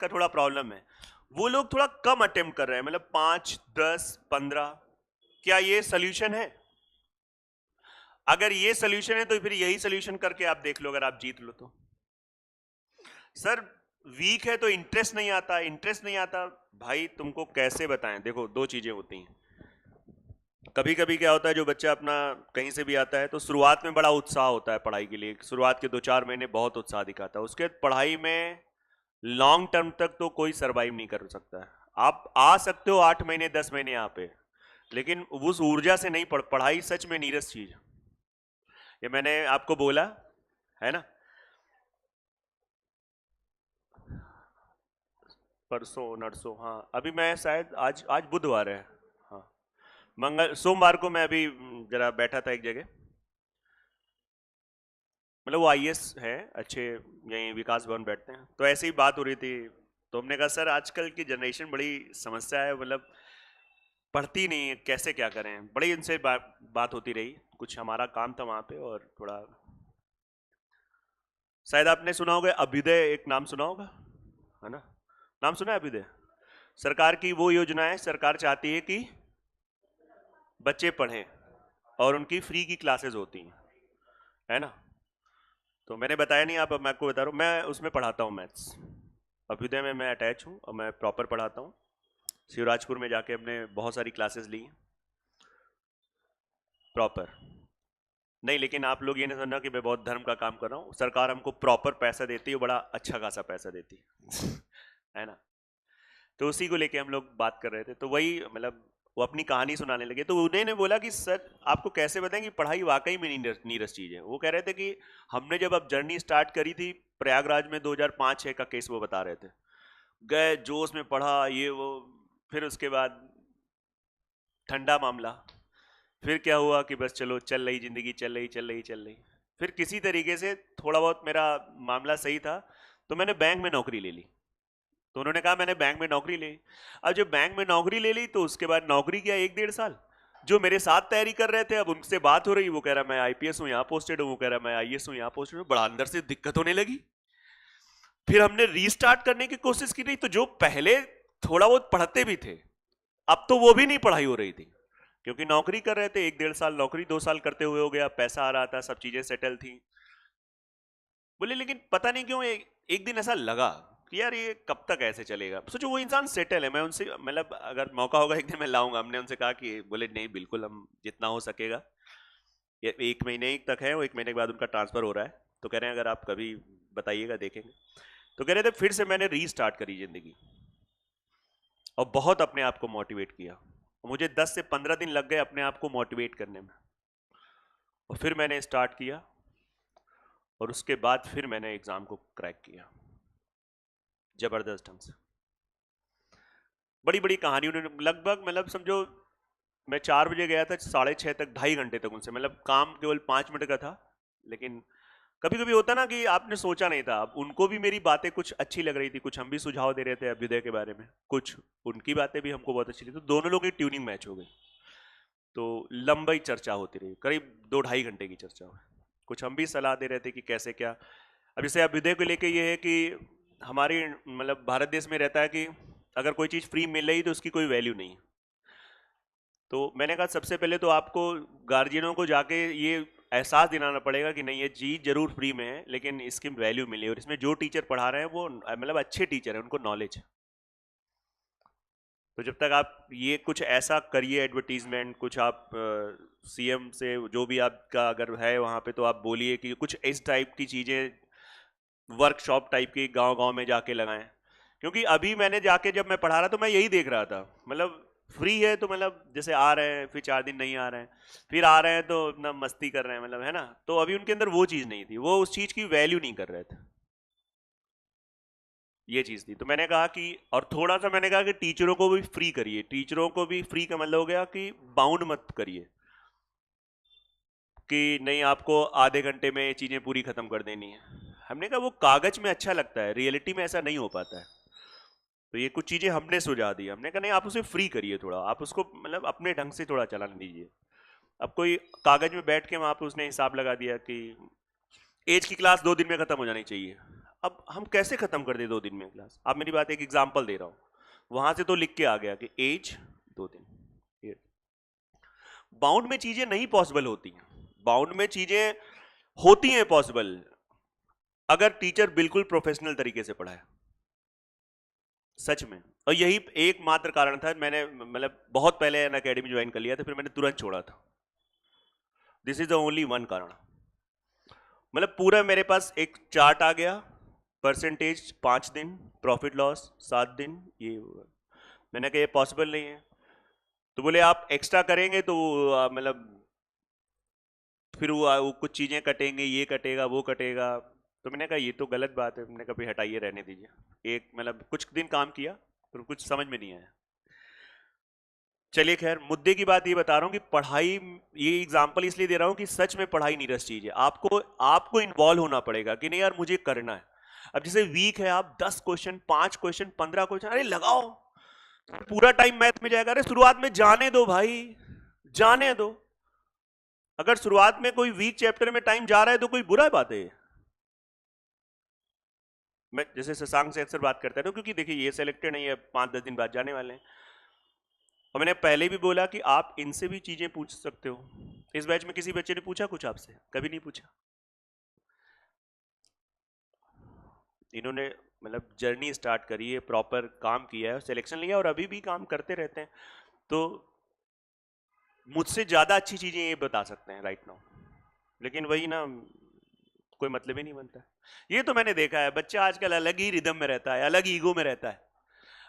का थोड़ा प्रॉब्लम है। वो लोग थोड़ा कम अटेम्प्ट कर रहे हैं, मतलब 5, 10, 15। क्या ये सोल्यूशन है? अगर ये सोल्यूशन है तो फिर यही सोल्यूशन करके आप देख लो, अगर आप जीत लो तो। सर वीक है तो इंटरेस्ट नहीं आता, इंटरेस्ट नहीं आता। भाई तुमको कैसे बताएं, देखो दो चीजें होती हैं। कभी कभी क्या होता है, जो बच्चा अपना कहीं से भी आता है तो शुरुआत में बड़ा उत्साह होता है पढ़ाई के लिए, शुरुआत के 2-4 महीने बहुत उत्साह दिखाता है, उसके बाद पढ़ाई में लॉन्ग टर्म तक तो कोई सरवाइव नहीं कर सकता है। आप आ सकते हो 8 महीने 10 महीने यहाँ पे, लेकिन उस ऊर्जा से नहीं पढ़ाई सच में नीरस चीज। ये मैंने आपको बोला है ना, परसों नरसों, हाँ अभी मैं शायद आज आज बुधवार है, हाँ मंगल सोमवार को मैं अभी जरा बैठा था एक जगह, मतलब वो आईएएस है अच्छे, यहीं विकास भवन बैठते हैं, तो ऐसे ही बात हो रही थी। तो हमने कहा सर आजकल की जनरेशन बड़ी समस्या है, मतलब पढ़ती नहीं है, कैसे क्या करें। बड़ी इनसे बात होती रही, कुछ हमारा काम था वहाँ पे, और थोड़ा शायद आपने सुना होगा अभ्युदय, एक नाम सुना होगा, है ना, नाम सुना है अभ्युदय? सरकार की वो योजना है, सरकार चाहती है कि बच्चे पढ़ें और उनकी फ्री की क्लासेस होती हैं, है ना। तो मैंने बताया नहीं, आप मैं आपको बता रहा हूँ, मैं उसमें पढ़ाता हूँ मैथ्स, अभ्युदय में मैं अटैच हूँ और मैं प्रॉपर पढ़ाता हूँ। शिवराजपुर में जाके हमने बहुत सारी क्लासेस ली प्रॉपर। नहीं, लेकिन आप लोग ये नहीं समझना कि मैं बहुत धर्म का काम कर रहा हूँ, सरकार हमको प्रॉपर पैसा देती है, बड़ा अच्छा खासा पैसा देती है है ना। तो उसी को लेके हम लोग बात कर रहे थे, तो वही मतलब वो अपनी कहानी सुनाने लगे, तो उन्होंने बोला कि सर आपको कैसे बताएं कि पढ़ाई वाकई में नीरस चीज है। वो कह रहे थे कि हमने जब अब जर्नी स्टार्ट करी थी प्रयागराज में 2005-6 का केस वो बता रहे थे, गए जोश में पढ़ा ये वो, फिर उसके बाद ठंडा मामला, फिर क्या हुआ कि बस चलो चल रही जिंदगी, चल रही चल रही चल रही। फिर किसी तरीके से थोड़ा बहुत मेरा मामला सही था, तो मैंने बैंक में नौकरी ले ली। तो उन्होंने कहा मैंने बैंक में नौकरी ली। अब जब बैंक में नौकरी ले ली तो उसके बाद नौकरी किया 1-1.5 साल। जो मेरे साथ तैयारी कर रहे थे, अब उनसे बात हो रही, वो कह रहा मैं आईपीएस हूँ यहाँ पोस्टेड हूँ, वो कह रहा मैं आईएएस हूँ यहाँ पोस्टेड हूँ, बड़ा अंदर से दिक्कत होने लगी। फिर हमने रीस्टार्ट करने की कोशिश की, नहीं तो जो पहले थोड़ा बहुत पढ़ते भी थे, अब तो वो भी नहीं पढ़ाई हो रही थी, क्योंकि नौकरी कर रहे थे। 1-1.5 साल नौकरी 2 साल करते हुए हो गया, पैसा आ रहा था, सब चीजें सेटल थी। बोले लेकिन पता नहीं क्यों एक दिन ऐसा लगा कि यार ये कब तक ऐसे चलेगा। सोचो वो इंसान सेटल है, मैं उनसे मतलब अगर मौका होगा एक दिन मैं लाऊंगा। हमने उनसे कहा कि बोले नहीं बिल्कुल हम जितना हो सकेगा, ये 1 महीने ही तक है, वो 1 महीने के बाद उनका ट्रांसफर हो रहा है, तो कह रहे हैं अगर आप कभी बताइएगा देखेंगे। तो कह रहे थे फिर से मैंने रीस्टार्ट करी जिंदगी और बहुत अपने आप को मोटिवेट किया। मुझे 10 से 15 दिन लग गए अपने आप को मोटिवेट करने में, और फिर मैंने स्टार्ट किया, और उसके बाद फिर मैंने एग्जाम को क्रैक किया जबरदस्त ढंग से। बड़ी बड़ी कहानी उन्होंने लगभग, मतलब समझो मैं 4 बजे गया था, 6:30 तक 2.5 घंटे तक उनसे, मतलब काम केवल 5 मिनट का था, लेकिन कभी कभी होता ना कि आपने सोचा नहीं था। अब उनको भी मेरी बातें कुछ अच्छी लग रही थी, कुछ हम भी सुझाव दे रहे थे अभ्युदय के बारे में, कुछ उनकी बातें भी हमको बहुत अच्छी लगी, तो दोनों लोग की ट्यूनिंग मैच हो गई। तो लंबी चर्चा होती रही, करीब 2-2.5 घंटे की चर्चा हुई। कुछ हम भी सलाह दे रहे थे कि कैसे क्या। अब जैसे अभ्युदय को लेके ये है कि हमारी मतलब भारत देश में रहता है कि अगर कोई चीज़ फ्री मिल रही तो उसकी कोई वैल्यू नहीं है। तो मैंने कहा सबसे पहले तो आपको गार्जियनों को जाके ये एहसास दिलाना पड़ेगा कि नहीं ये चीज़ जरूर फ्री में है, लेकिन इसकी वैल्यू मिली, और इसमें जो टीचर पढ़ा रहे हैं वो मतलब अच्छे टीचर हैं, उनको नॉलेज है। तो जब तक आप ये कुछ ऐसा करिए एडवर्टीजमेंट, कुछ आप सीएम से जो भी आपका अगर है वहाँ पे, तो आप बोलिए कि कुछ इस टाइप की चीज़ें वर्कशॉप टाइप की गांव गांव में जाके लगाएं। क्योंकि अभी मैंने जाके जब मैं पढ़ा रहा तो मैं यही देख रहा था, मतलब फ्री है तो मतलब जैसे आ रहे हैं, फिर 4 दिन नहीं आ रहे हैं, फिर आ रहे हैं तो अपना मस्ती कर रहे हैं, मतलब है ना। तो अभी उनके अंदर वो चीज़ नहीं थी, वो उस चीज़ की वैल्यू नहीं कर रहे थे, ये चीज़ थी। तो मैंने कहा कि, और थोड़ा सा मैंने कहा कि टीचरों को भी फ्री करिए, टीचरों को भी फ्री का मतलब हो गया कि बाउंड मत करिए कि नहीं आपको आधे घंटे में ये चीज़ें पूरी खत्म कर देनी है। हमने कहा वो कागज में अच्छा लगता है, रियलिटी में ऐसा नहीं हो पाता है। तो ये कुछ चीज़ें हमने सुझा दी, हमने कहा नहीं आप उसे फ्री करिए थोड़ा, आप उसको मतलब अपने ढंग से थोड़ा चलाने दीजिए। अब कोई कागज में बैठ के वहाँ पे उसने हिसाब लगा दिया कि एज की क्लास 2 दिन में खत्म हो जानी चाहिए, अब हम कैसे खत्म कर दे 2 दिन में क्लास? आप मेरी बात, एक एग्जांपल दे रहा हूं, वहां से तो लिख के आ गया कि एज 2 दिन। बाउंड में चीजें नहीं पॉसिबल होती हैं, बाउंड में चीजें होती हैं पॉसिबल अगर टीचर बिल्कुल प्रोफेशनल तरीके से पढ़ाए, सच में। और यही एकमात्र कारण था, मैंने मतलब बहुत पहले एन अकेडमी ज्वाइन कर लिया था, फिर मैंने तुरंत छोड़ा था। This is the only one कारण। मतलब पूरा मेरे पास एक चार्ट आ गया, परसेंटेज 5 दिन, प्रॉफिट लॉस 7 दिन, ये होगा। मैंने कहा ये पॉसिबल नहीं है। तो बोले आप एक्स्ट्रा करेंगे तो मतलब फिर वो कुछ चीजें कटेंगे, ये कटेगा वो कटेगा। तो मैंने कहा ये तो गलत बात है, मैंने कहा भाई हटाइए, रहने दीजिए। एक मतलब कुछ दिन काम किया तो कुछ समझ में नहीं आया। चलिए खैर, मुद्दे की बात ये बता रहा हूं कि पढ़ाई, ये एग्जांपल इसलिए दे रहा हूं कि सच में पढ़ाई नीरस चीज है। आपको इन्वॉल्व होना पड़ेगा कि नहीं यार मुझे करना है। अब जैसे वीक है, आप 10 क्वेश्चन, 5 क्वेश्चन, 15 क्वेश्चन, अरे लगाओ, पूरा टाइम मैथ में जाएगा। अरे शुरुआत में जाने दो भाई, जाने दो। अगर शुरुआत में कोई वीक चैप्टर में टाइम जा रहा है तो कोई बुरा बात है। मैं जैसे शशांक से अक्सर बात करता हूं, क्योंकि देखिए ये सिलेक्टेड नहीं है, 5-10 दिन बाद जाने वाले हैं। और मैंने पहले भी बोला कि आप इनसे भी चीजें पूछ सकते हो। इस बैच में किसी बच्चे ने पूछा कुछ आपसे? कभी नहीं पूछा। इन्होंने मतलब जर्नी स्टार्ट करी है, प्रॉपर काम किया है, सिलेक्शन लिया और अभी भी काम करते रहते हैं। तो मुझसे ज्यादा अच्छी चीजें ये बता सकते हैं राइट नाउ, लेकिन वही ना, कोई मतलब ही नहीं बनता। ये तो मैंने देखा है, बच्चा आजकल अलग ही रिदम में रहता है, अलग ईगो में रहता है,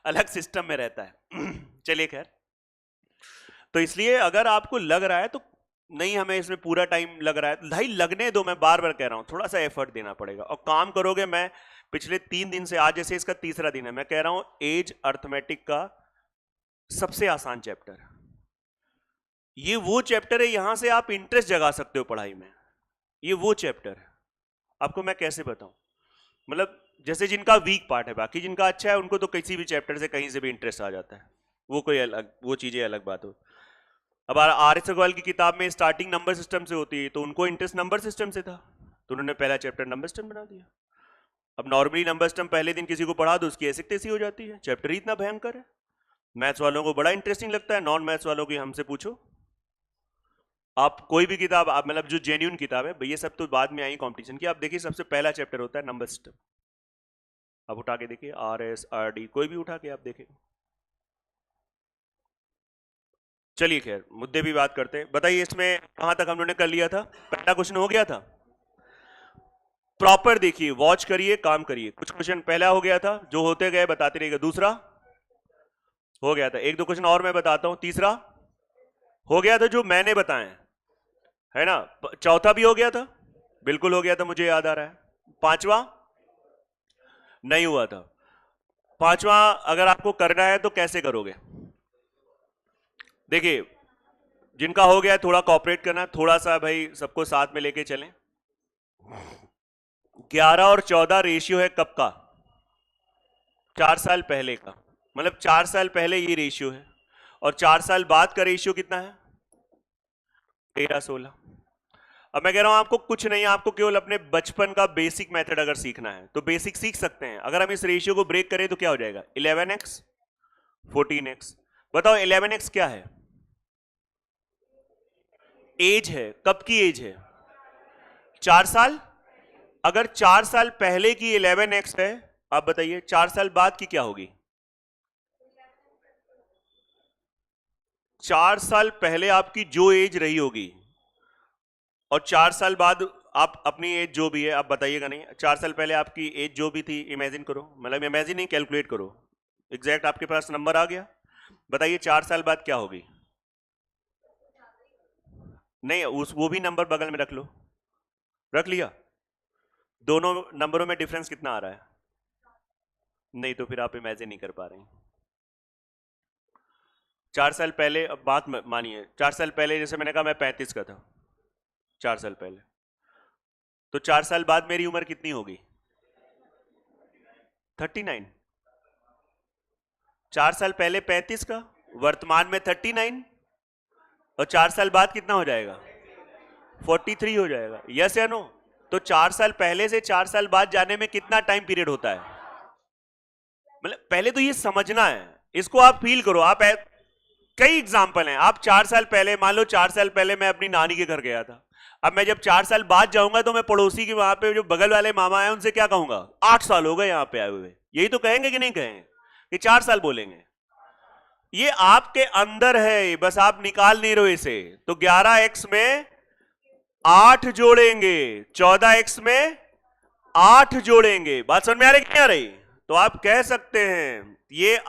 अलग सिस्टम में रहता है। चलिए खैर, तो इसलिए अगर आपको लग रहा है तो नहीं, हमें इसमें पूरा टाइम लग रहा है, भाई लगने दो। मैं बार बार कह रहा हूं थोड़ा सा एफर्ट देना पड़ेगा और काम करोगे। मैं पिछले 3 दिन से, आज जैसे इसका तीसरा दिन है, मैं कह रहा हूं एज अर्थमेटिक का सबसे आसान चैप्टर, ये वो चैप्टर है यहां से आप इंटरेस्ट जगा सकते हो पढ़ाई में। ये वो चैप्टर है, आपको मैं कैसे बताऊं। मतलब जैसे जिनका वीक पार्ट है, बाकी जिनका अच्छा है उनको तो किसी भी चैप्टर से कहीं से भी इंटरेस्ट आ जाता है, वो कोई अलग, वो चीजें अलग बात हो। अब आर एस अग्रवाल की किताब में स्टार्टिंग नंबर सिस्टम से होती है, तो उनको इंटरेस्ट नंबर सिस्टम से था, तो उन्होंने पहला चैप्टर नंबर सिस्टम बना दिया। अब नॉर्मली नंबर सिस्टम पहले दिन किसी को पढ़ा दो, उसकी ऐसी तैसी हो जाती है, चैप्टर ही इतना भयंकर है। मैथ्स वालों को बड़ा इंटरेस्टिंग लगता है, नॉन मैथ्स वालों की हमसे पूछो। आप कोई भी किताब, आप मतलब जो जेन्युइन किताब है, ये सब तो बाद में आई कंपटीशन की, आप देखिए सबसे पहला चैप्टर होता है नंबर सिस्टम। आप उठा के देखिए, आर एस आर डी कोई भी उठा के आप देखें। चलिए खैर, मुद्दे भी बात करते हैं। बताइए इसमें कहां तक हम लोगों ने कर लिया था? पहला क्वेश्चन हो गया था, प्रॉपर देखिए, वॉच करिए, काम करिए। कुछ क्वेश्चन पहला हो गया था, जो होते गए बताते रहिएगा। दूसरा हो गया था, 1-2 क्वेश्चन और मैं बताता हूं। तीसरा हो गया था जो मैंने बताए, है ना। चौथा भी हो गया था, बिल्कुल हो गया था, मुझे याद आ रहा है। पांचवा नहीं हुआ था। पांचवा अगर आपको करना है तो कैसे करोगे? देखिए, जिनका हो गया थोड़ा कॉपरेट करना, थोड़ा सा भाई सबको साथ में लेके चलें। 11 और 14 रेशियो है कब का? 4 साल पहले का। मतलब 4 साल पहले ये रेशियो है, और 4 साल बाद का रेशियो कितना है? 13-16। अब मैं कह रहा हूं आपको कुछ नहीं, आपको केवल अपने बचपन का बेसिक मेथड अगर सीखना है तो बेसिक सीख सकते हैं। अगर हम इस रेशियो को ब्रेक करें तो क्या हो जाएगा? 11x 14x। बताओ 11x क्या है? एज है। कब की एज है? 4 साल। अगर 4 साल पहले की 11x है, आप बताइए 4 साल बाद की क्या होगी? 4 साल पहले आपकी जो एज रही होगी और 4 साल बाद आप अपनी एज जो भी है, आप बताइएगा नहीं, 4 साल पहले आपकी एज जो भी थी, इमेजिन करो, मतलब इमेजिन नहीं, कैलकुलेट करो, एग्जैक्ट आपके पास नंबर आ गया। बताइए 4 साल बाद क्या होगी? नहीं, उस वो भी नंबर बगल में रख लो। रख लिया? दोनों नंबरों में डिफरेंस कितना आ रहा है? नहीं, तो फिर आप इमेजिन नहीं कर पा रहे हैं। 4 साल पहले, अब बात मानिए, 4 साल पहले जैसे मैंने कहा मैं 35 का था 4 साल पहले, तो 4 साल बाद मेरी उम्र कितनी होगी? 39। 4 साल पहले 35 का, वर्तमान में 39, और 4 साल बाद कितना हो जाएगा? 43 हो जाएगा। यस या नो? तो 4 साल पहले से 4 साल बाद जाने में कितना टाइम पीरियड होता है? मतलब पहले तो ये समझना है, इसको आप फील करो। कई एग्जाम्पल हैं। आप 4 साल पहले, मान लो 4 साल पहले मैं अपनी नानी के घर गया था। अब मैं जब 4 साल बाद जाऊंगा तो मैं पड़ोसी के वहां पे जो बगल वाले मामा है उनसे क्या कहूंगा? 8 साल हो गए यहां पे आए हुए। यही तो कहेंगे कि नहीं कहेंगे? कि 4 साल बोलेंगे। ये आपके अंदर है, बस आप निकाल नहीं रहे इसे। तो 11x में 8 जोड़ेंगे, 14x में 8 जोड़ेंगे। बात समझ में आ रही कि नहीं आ रही? तो आप कह सकते हैं ये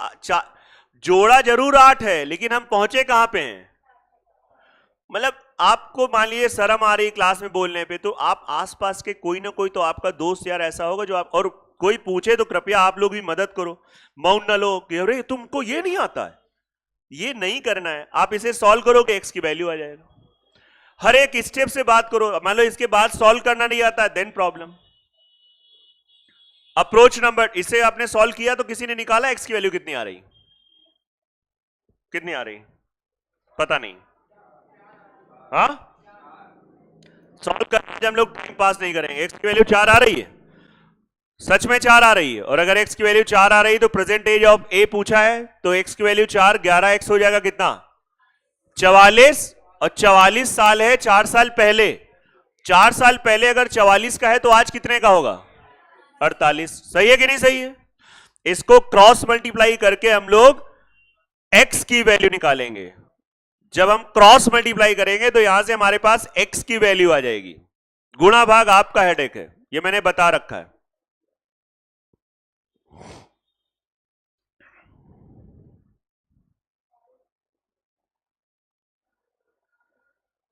जोड़ा जरूर 8 है, लेकिन हम पहुंचे कहां पे हैं? मतलब आपको मान लीजिए शर्म आ रही क्लास में बोलने पे, तो आप आसपास के कोई ना कोई तो आपका दोस्त यार ऐसा होगा जो आप, और कोई पूछे तो कृपया आप लोग भी मदद करो। मौन न लो कि अरे तुमको ये नहीं आता है। ये नहीं करना है। आप इसे सॉल्व करोगे, एक्स की वैल्यू आ जाएगा। हर एक स्टेप से बात करो। मान लो इसके बाद सॉल्व करना नहीं आता है, देन प्रॉब्लम। अप्रोच नंबर, इसे आपने सॉल्व किया तो किसी ने निकाला एक्स की वैल्यू कितनी आ रही? कितनी आ रही? पता नहीं। हाँ, सॉल्व करने से हम लोग टाइम पास नहीं करेंगे। एक्स की वैल्यू 4 आ रही है, सच में 4 आ रही है। और अगर एक्स की वैल्यू 4 आ रही है तो प्रेजेंट एज ऑफ ए पूछा है, तो एक्स की वैल्यू 4, 11x हो जाएगा कितना? 44। और 44 साल है 4 साल पहले। 4 साल पहले अगर 44 का है तो आज कितने का होगा? 48। सही है कि नहीं सही है? इसको क्रॉस मल्टीप्लाई करके हम लोग x की वैल्यू निकालेंगे। जब हम क्रॉस मल्टीप्लाई करेंगे तो यहां से हमारे पास x की वैल्यू आ जाएगी। गुणा भाग आपका हेडेक है, ये मैंने बता रखा है।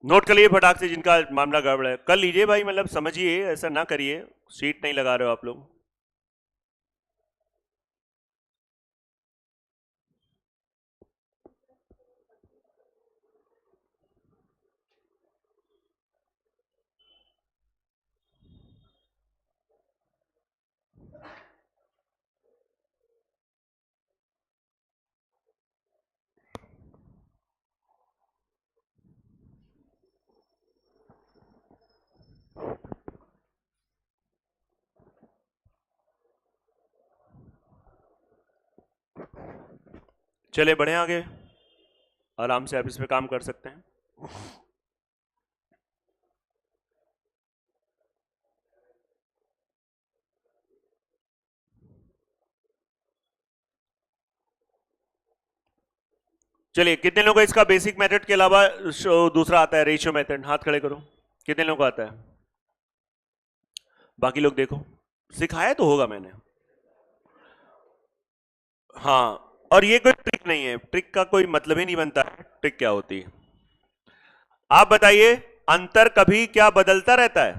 नोट कर लिए फटाक से, जिनका मामला गड़बड़ है कर लीजिए भाई, मतलब समझिए, ऐसा ना करिए। सीट नहीं लगा रहे हो आप लोग। चले बढ़े आगे, आराम से आप इस पे काम कर सकते हैं। चलिए, कितने लोगों को इसका बेसिक मेथड के अलावा दूसरा आता है, रेशियो मेथड? हाथ खड़े करो। कितने लोगों को आता है? बाकी लोग देखो, सिखाया तो होगा मैंने। हाँ, और ये कोई ट्रिक नहीं है, ट्रिक का कोई मतलब ही नहीं बनता है। ट्रिक क्या होती है आप बताइए? अंतर कभी क्या बदलता रहता है?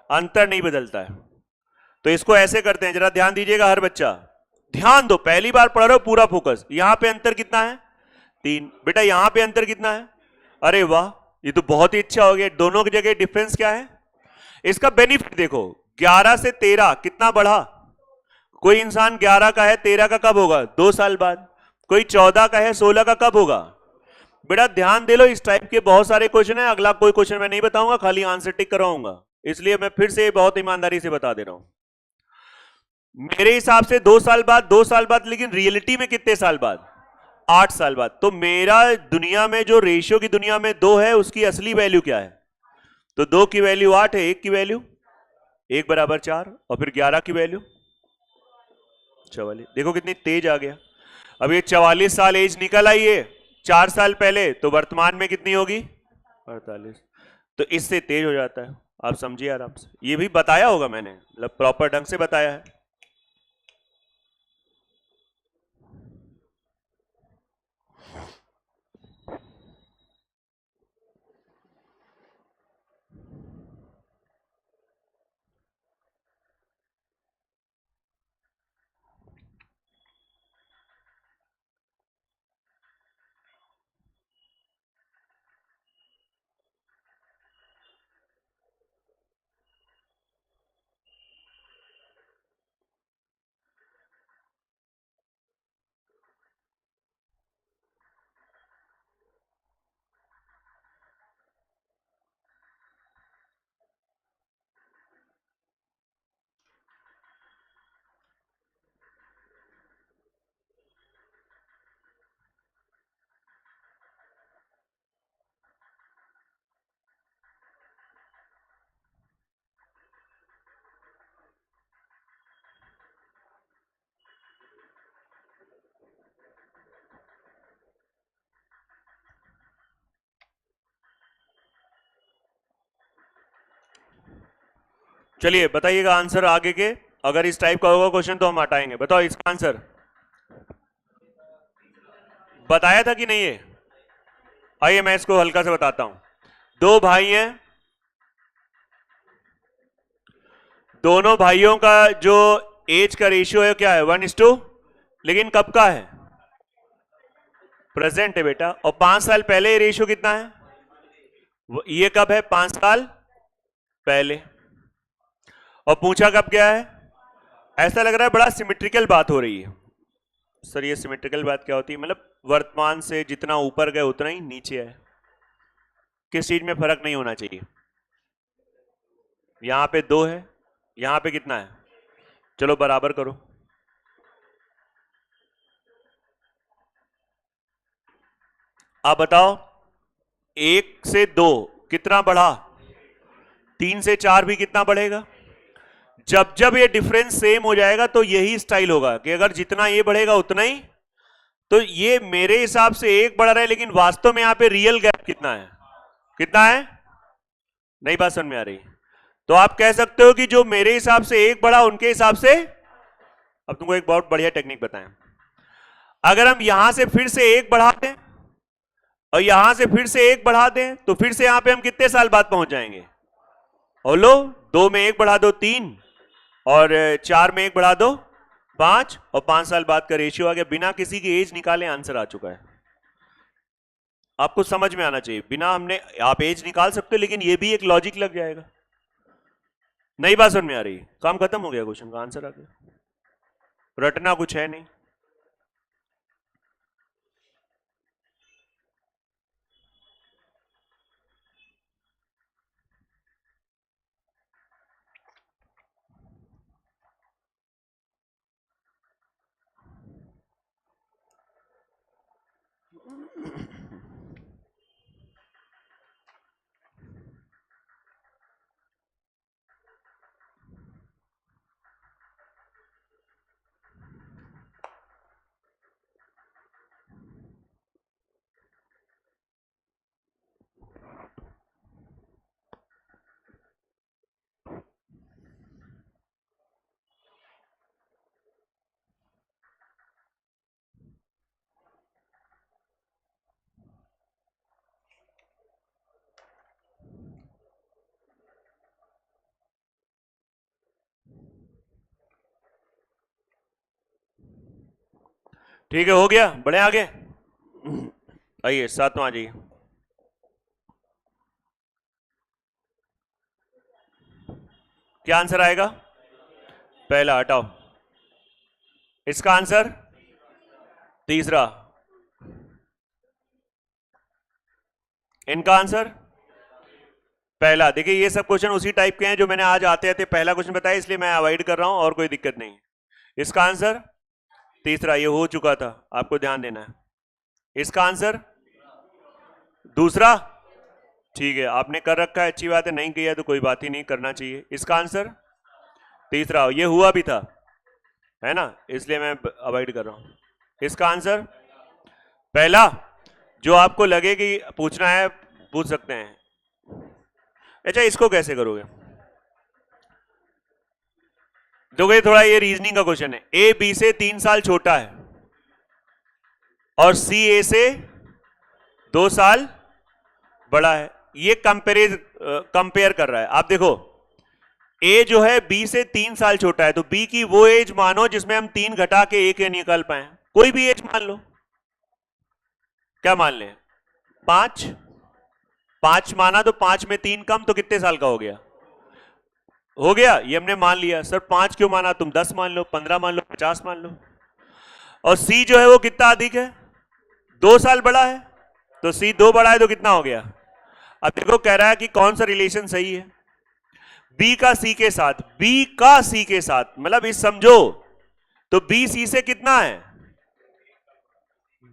अंतर नहीं बदलता है। तो इसको ऐसे करते हैं, जरा ध्यान दीजिएगा हर बच्चा। ध्यान दो, पहली बार पढ़ रहे हो, पूरा फोकस। यहां पे अंतर कितना है? 3। बेटा यहां पे अंतर कितना है? अरे वाह, ये तो बहुत ही अच्छा हो गया। दोनों की जगह डिफरेंस क्या है? इसका बेनिफिट देखो, 11 से 13 कितना बढ़ा? कोई इंसान 11 का है, 13 का कब होगा? 2 साल बाद। कोई 14 का है, 16 का कब होगा? बेटा ध्यान दे लो, इस टाइप के बहुत सारे क्वेश्चन है। अगला कोई क्वेश्चन मैं नहीं बताऊंगा, खाली आंसर टिक करवाऊंगा। इसलिए मैं फिर से बहुत ईमानदारी से बता दे रहा हूं। मेरे हिसाब से 2 साल बाद, 2 साल बाद, लेकिन रियलिटी में कितने साल बाद? 8 साल बाद। तो मेरा दुनिया में जो रेशियो की दुनिया में 2 है, उसकी असली वैल्यू क्या है? तो 2 की वैल्यू 8 है, 1 की वैल्यू 1 बराबर 4, और फिर 11 की वैल्यू 44। देखो कितनी तेज आ गया। अब ये 44 साल एज निकल आई है 4 साल पहले, तो वर्तमान में कितनी होगी? 48। तो इससे तेज हो जाता है। आप समझिए आराम से, ये भी बताया होगा मैंने, मतलब प्रॉपर ढंग से बताया है। चलिए बताइएगा आंसर आगे के, अगर इस टाइप का होगा क्वेश्चन तो हम हटाएंगे। बताओ इसका आंसर बताया था कि नहीं है? आइए मैं इसको हल्का से बताता हूं। दो भाई हैं, दोनों भाइयों का जो एज का रेशियो है क्या है? 1:2, लेकिन कब का है? प्रेजेंट है बेटा। और 5 साल पहले ये रेशियो कितना है? ये कब है? 5 साल पहले। और पूछा कब क्या है? ऐसा लग रहा है बड़ा सिमेट्रिकल बात हो रही है। सर ये सिमेट्रिकल बात क्या होती है? मतलब वर्तमान से जितना ऊपर गए उतना ही नीचे है, किस चीज में फर्क नहीं होना चाहिए। यहां पे 2 है, यहां पे कितना है? चलो बराबर करो। आप बताओ 1 से 2 कितना बढ़ा? 3 से 4 भी कितना बढ़ेगा? जब जब ये डिफरेंस सेम हो जाएगा तो यही स्टाइल होगा कि अगर जितना ये बढ़ेगा उतना ही। तो ये मेरे हिसाब से 1 बढ़ रहा है, लेकिन वास्तव में यहां पे रियल गैप कितना है? कितना है? नहीं बात समझ में आ रही? तो आप कह सकते हो कि जो मेरे हिसाब से 1 बढ़ा उनके हिसाब से। अब तुमको एक बहुत बढ़िया टेक्निक बताएं। अगर हम यहां से फिर से 1 बढ़ा दें और यहां से फिर से 1 बढ़ा दें तो फिर से यहां पे हम कितने साल बाद पहुंच जाएंगे? और लो 2 में 1 बढ़ा दो 3, और 4 में 1 बढ़ा दो 5, और 5 साल बाद का रेशियो आ गया। बिना किसी की एज निकाले आंसर आ चुका है। आपको समझ में आना चाहिए, बिना हमने, आप एज निकाल सकते हो लेकिन ये भी एक लॉजिक लग जाएगा। नई बात समझ में आ रही? काम खत्म हो गया, क्वेश्चन का आंसर आ गया। रटना कुछ है नहीं। ठीक है, हो गया, बढ़े आगे। आइए 7वां आ जाइए। क्या आंसर आएगा? पहला हटाओ। इसका आंसर तीसरा। इनका आंसर पहला। देखिए ये सब क्वेश्चन उसी टाइप के हैं जो मैंने आज आते आते पहला क्वेश्चन बताया, इसलिए मैं अवॉइड कर रहा हूं, और कोई दिक्कत नहीं। इसका आंसर तीसरा, ये हो चुका था, आपको ध्यान देना है। इसका आंसर दूसरा। ठीक है, आपने कर रखा है, अच्छी बात है। नहीं किया तो कोई बात ही नहीं, करना चाहिए। इसका आंसर तीसरा, ये हुआ भी था, है ना, इसलिए मैं अवॉइड कर रहा हूं। इसका आंसर पहला। जो आपको लगे कि पूछना है पूछ सकते हैं। अच्छा इसको कैसे करोगे? देखो थोड़ा ये रीजनिंग का क्वेश्चन है। ए बी से 3 साल छोटा है और सी ए से 2 साल बड़ा है। ये कंपेयर कर रहा है। आप देखो ए जो है बी से 3 साल छोटा है, तो बी की वो एज मानो जिसमें हम 3 घटा के 1 निकाल पाए। कोई भी एज मान लो। क्या मान लें? 5। 5 माना तो 5 में 3 कम, तो कितने साल का हो गया? हो गया, ये हमने मान लिया। सर 5 क्यों माना? तुम 10 मान लो, 15 मान लो, 50 मान लो। और सी जो है वो कितना अधिक है? 2 साल बड़ा है, तो सी 2 बड़ा है तो कितना हो गया? अब देखो कह रहा है कि कौन सा रिलेशन सही है। बी का सी के साथ, बी का सी के साथ, मतलब इस समझो तो बी सी से कितना है?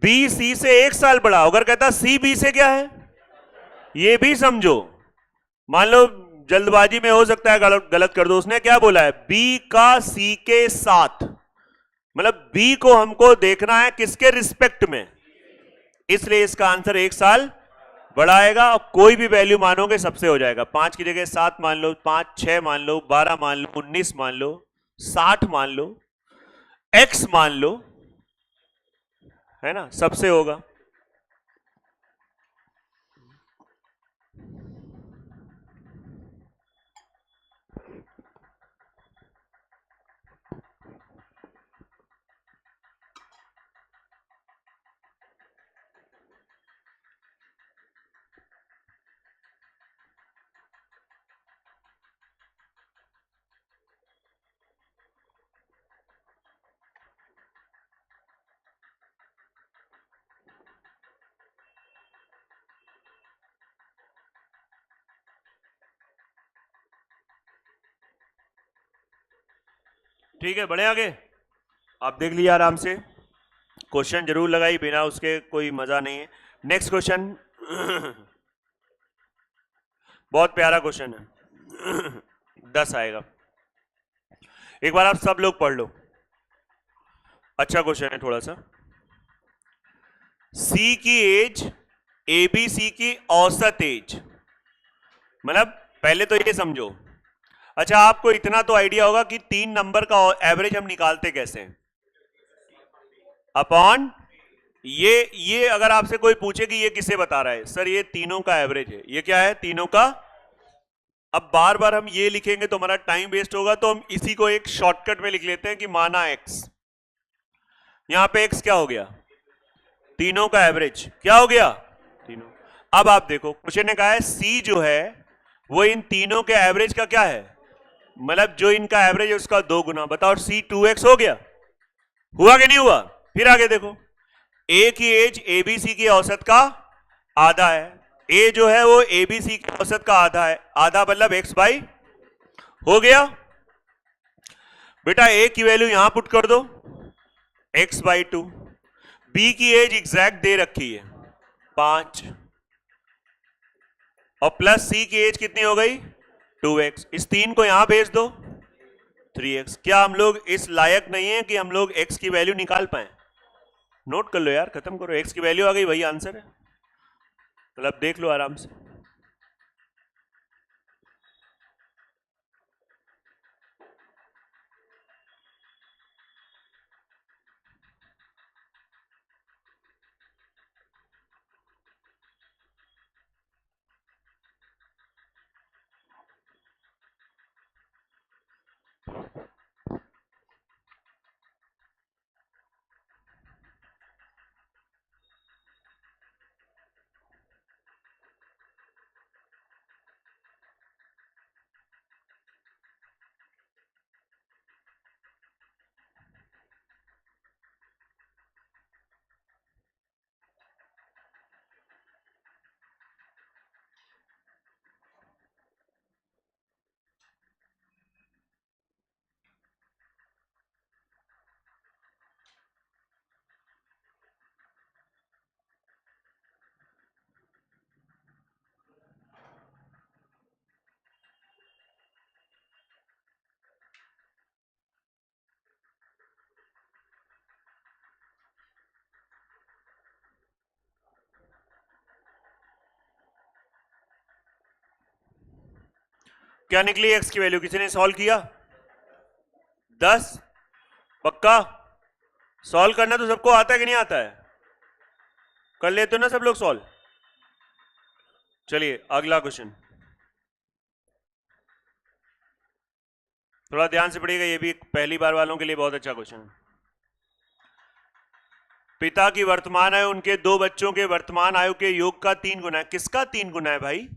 बी सी से 1 साल बड़ा। अगर कहता सी बी से क्या है, ये भी समझो। मान लो जल्दबाजी में हो सकता है गलत कर दो। उसने क्या बोला है? बी का सी के साथ, मतलब बी को हमको देखना है किसके रिस्पेक्ट में, इसलिए इसका आंसर 1 साल बड़ा आएगा और कोई भी वैल्यू मानोगे सबसे हो जाएगा। 5 की जगह 7 मान लो, 5 6 मान लो, 12 मान लो, 19 मान लो, 60 मान लो, x मान लो, है ना, सबसे होगा। ठीक है, बढ़े आगे। आप देख लिया आराम से, क्वेश्चन जरूर लगाई, बिना उसके कोई मजा नहीं है। नेक्स्ट क्वेश्चन बहुत प्यारा क्वेश्चन है 10 आएगा। एक बार आप सब लोग पढ़ लो, अच्छा क्वेश्चन है थोड़ा सा। सी की एज एबीसी की औसत एज, मतलब पहले तो ये समझो। अच्छा, आपको इतना तो आइडिया होगा कि 3 नंबर का एवरेज हम निकालते कैसे हैं, अपॉन ये अगर आपसे कोई पूछे कि ये किसे बता रहा है, सर ये तीनों का एवरेज है, ये क्या है, तीनों का। अब बार बार हम ये लिखेंगे तो हमारा टाइम वेस्ट होगा, तो हम इसी को एक शॉर्टकट में लिख लेते हैं कि माना x, यहां पे x क्या हो गया, तीनों का एवरेज क्या हो गया, तीनों। अब आप देखो क्वेश्चन ने कहा है c जो है वो इन तीनों के एवरेज का क्या है, मतलब जो इनका एवरेज है उसका 2 गुना। बताओ c 2x हो गया, हुआ कि नहीं हुआ। फिर आगे देखो, a की एज abc की औसत का आधा है, a जो है वो abc की औसत का आधा है, आधा मतलब x बाई हो गया। बेटा a की वैल्यू यहां पुट कर दो, x बाई 2। b की एज एग्जैक्ट दे रखी है 5, और प्लस c की एज कितनी हो गई 2x, इस 3 को यहां भेज दो 3x। क्या हम लोग इस लायक नहीं है कि हम लोग x की वैल्यू निकाल पाए। नोट कर लो यार, खत्म करो, x की वैल्यू आ गई, वही आंसर है, मतलब देख लो आराम से। क्या निकली x की वैल्यू, किसी ने सॉल्व किया 10, पक्का। सॉल्व करना तो सबको आता है कि नहीं आता है, कर लेते हो ना सब लोग सॉल्व। चलिए अगला क्वेश्चन, थोड़ा ध्यान से पढ़िएगा, ये भी पहली बार वालों के लिए बहुत अच्छा क्वेश्चन है। पिता की वर्तमान आयु उनके 2 बच्चों के वर्तमान आयु के योग का 3 गुना है। किसका 3 गुना है भाई,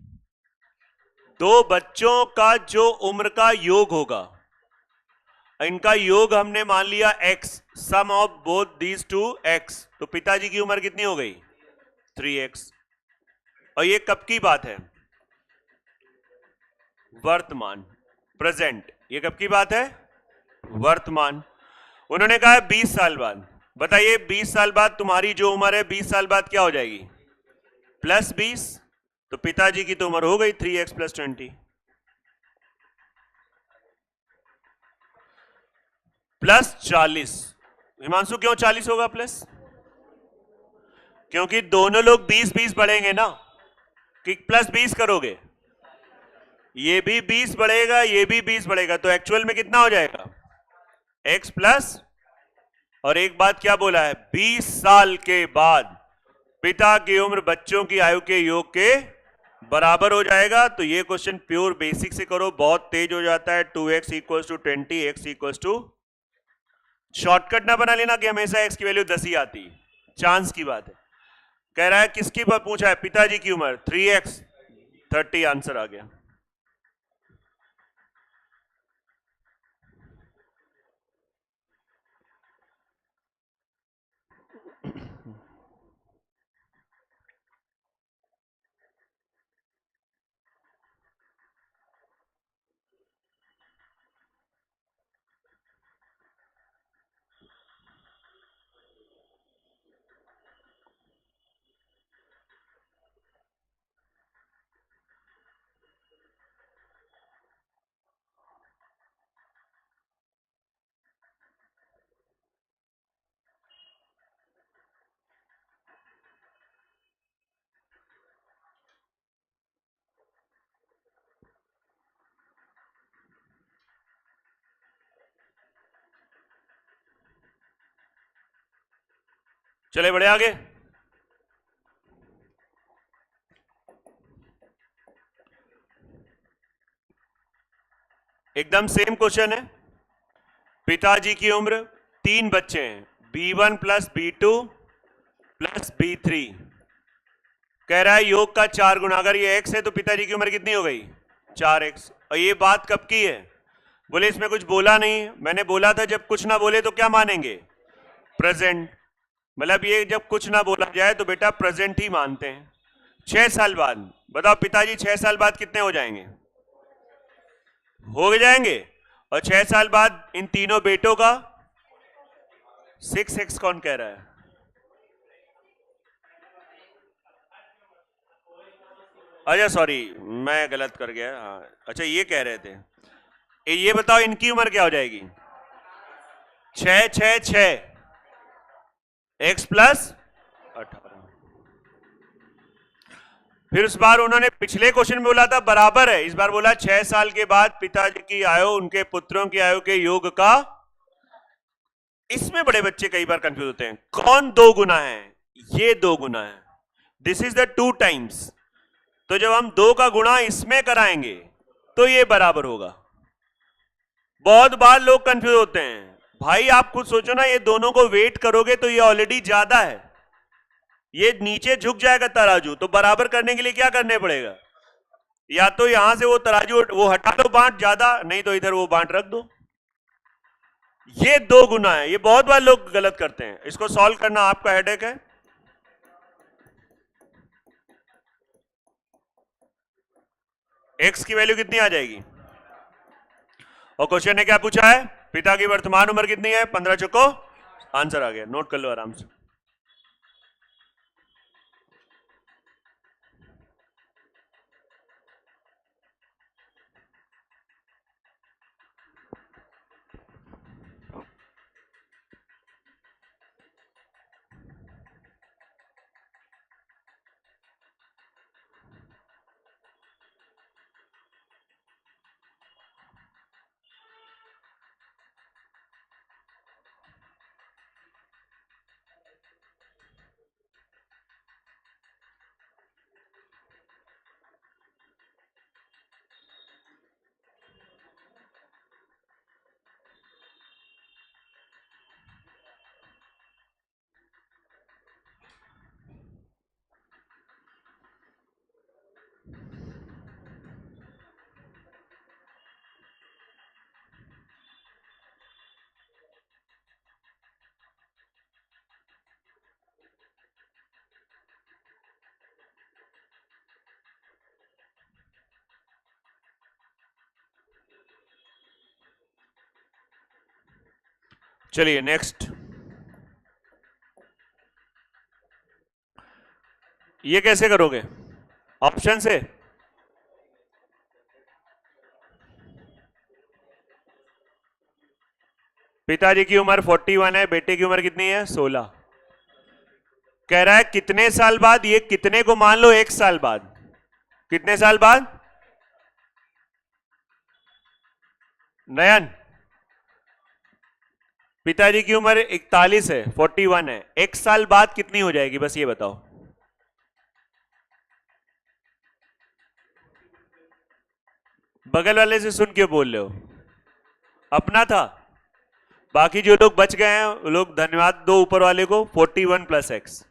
2 बच्चों का जो उम्र का योग होगा, इनका योग हमने मान लिया x, sum of both these two x, तो पिताजी की उम्र कितनी हो गई 3x। और ये कब की बात है, वर्तमान, प्रेजेंट। ये कब की बात है, वर्तमान। उन्होंने कहा है 20 साल बाद। बताइए 20 साल बाद तुम्हारी जो उम्र है 20 साल बाद क्या हो जाएगी, प्लस 20, तो पिताजी की तो उम्र हो गई 3x प्लस 20 प्लस 40। हिमांशु क्यों 40 होगा प्लस, क्योंकि दोनों लोग 20-20 बढ़ेंगे ना, कि प्लस 20 करोगे? ये भी 20 बढ़ेगा, ये भी 20 बढ़ेगा, तो एक्चुअल में कितना हो जाएगा? x प्लस, और एक बात क्या बोला है, 20 साल के बाद पिता की उम्र बच्चों की आयु के योग के बराबर हो जाएगा। तो ये क्वेश्चन प्योर बेसिक से करो, बहुत तेज हो जाता है। 2x equal to 20, x equal to, shortcut ना बना लेना कि हमेशा x की वैल्यू 10 ही आती, चांस की बात है। कह रहा है किसकी बात पूछा है? पिताजी की उम्र 3x 30, आंसर आ गया। चले बड़े आगे। एकदम सेम क्वेश्चन है। पिताजी की उम्र, 3 बच्चे हैं, B1 plus B2 plus B3। कह रहा है योग का 4 गुना, अगर ये x है तो पिताजी की उम्र कितनी हो गई? 4x। और ये बात कब की है? बोले इसमें कुछ बोला नहीं। मैंने बोला था जब कुछ ना बोले तो क्या मानेंगे? प्रेजेंट। मतलब ये जब कुछ ना बोला जाए तो बेटा प्रेजेंट ही मानते हैं। 6 साल बाद बताओ पिताजी 6 साल बाद कितने हो जाएंगे? हो जाएंगे। और 6 साल बाद इन तीनों बेटों का 6x कौन कह रहा है? अच्छा सॉरी, मैं गलत कर गया। हाँ अच्छा, ये कह रहे थे। ये बताओ इनकी उम्र क्या हो जाएगी? 6 6 6, x प्लस 18। फिर उस बार उन्होंने पिछले क्वेश्चन में बोला था बराबर है, इस बार बोला 6 साल के बाद पिताजी की आयु उनके पुत्रों की आयु के योग का। इसमें बड़े बच्चे कई बार कंफ्यूज होते हैं, कौन 2 गुना है? ये 2 गुना है, दिस इज द 2 टाइम्स। तो जब हम 2 का गुणा इसमें कराएंगे तो ये बराबर होगा। बहुत बार लोग कंफ्यूज होते हैं, भाई आप खुद सोचो ना, ये दोनों को वेट करोगे तो ये ऑलरेडी ज्यादा है, ये नीचे झुक जाएगा तराजू। तो बराबर करने के लिए क्या करने पड़ेगा? या तो यहां से वो तराजू वो हटा लो, बांट ज्यादा, नहीं तो इधर वो बांट रख दो। ये 2 गुना है, ये बहुत बार लोग गलत करते हैं। इसको सॉल्व करना आपका हेडेक है। x की वैल्यू कितनी आ जाएगी? और क्वेश्चन ने क्या पूछा है? पिता की वर्तमान उम्र कितनी है? 15 चुको, आंसर आ गया। नोट कर लो आराम से। चलिए नेक्स्ट। ये कैसे करोगे? ऑप्शन से। पिताजी की उम्र 41 है, बेटे की उम्र कितनी है? 16। कह रहा है कितने साल बाद, ये कितने को मान लो 1 साल बाद, कितने साल बाद? नयन, पिताजी की उम्र 41 है, 41 है, एक साल बाद कितनी हो जाएगी बस ये बताओ। बगल वाले से सुन के बोल रहे हो? अपना था। बाकी जो लोग बच गए हैं वो लोग धन्यवाद दो ऊपर वाले को। 41 प्लस एक्स,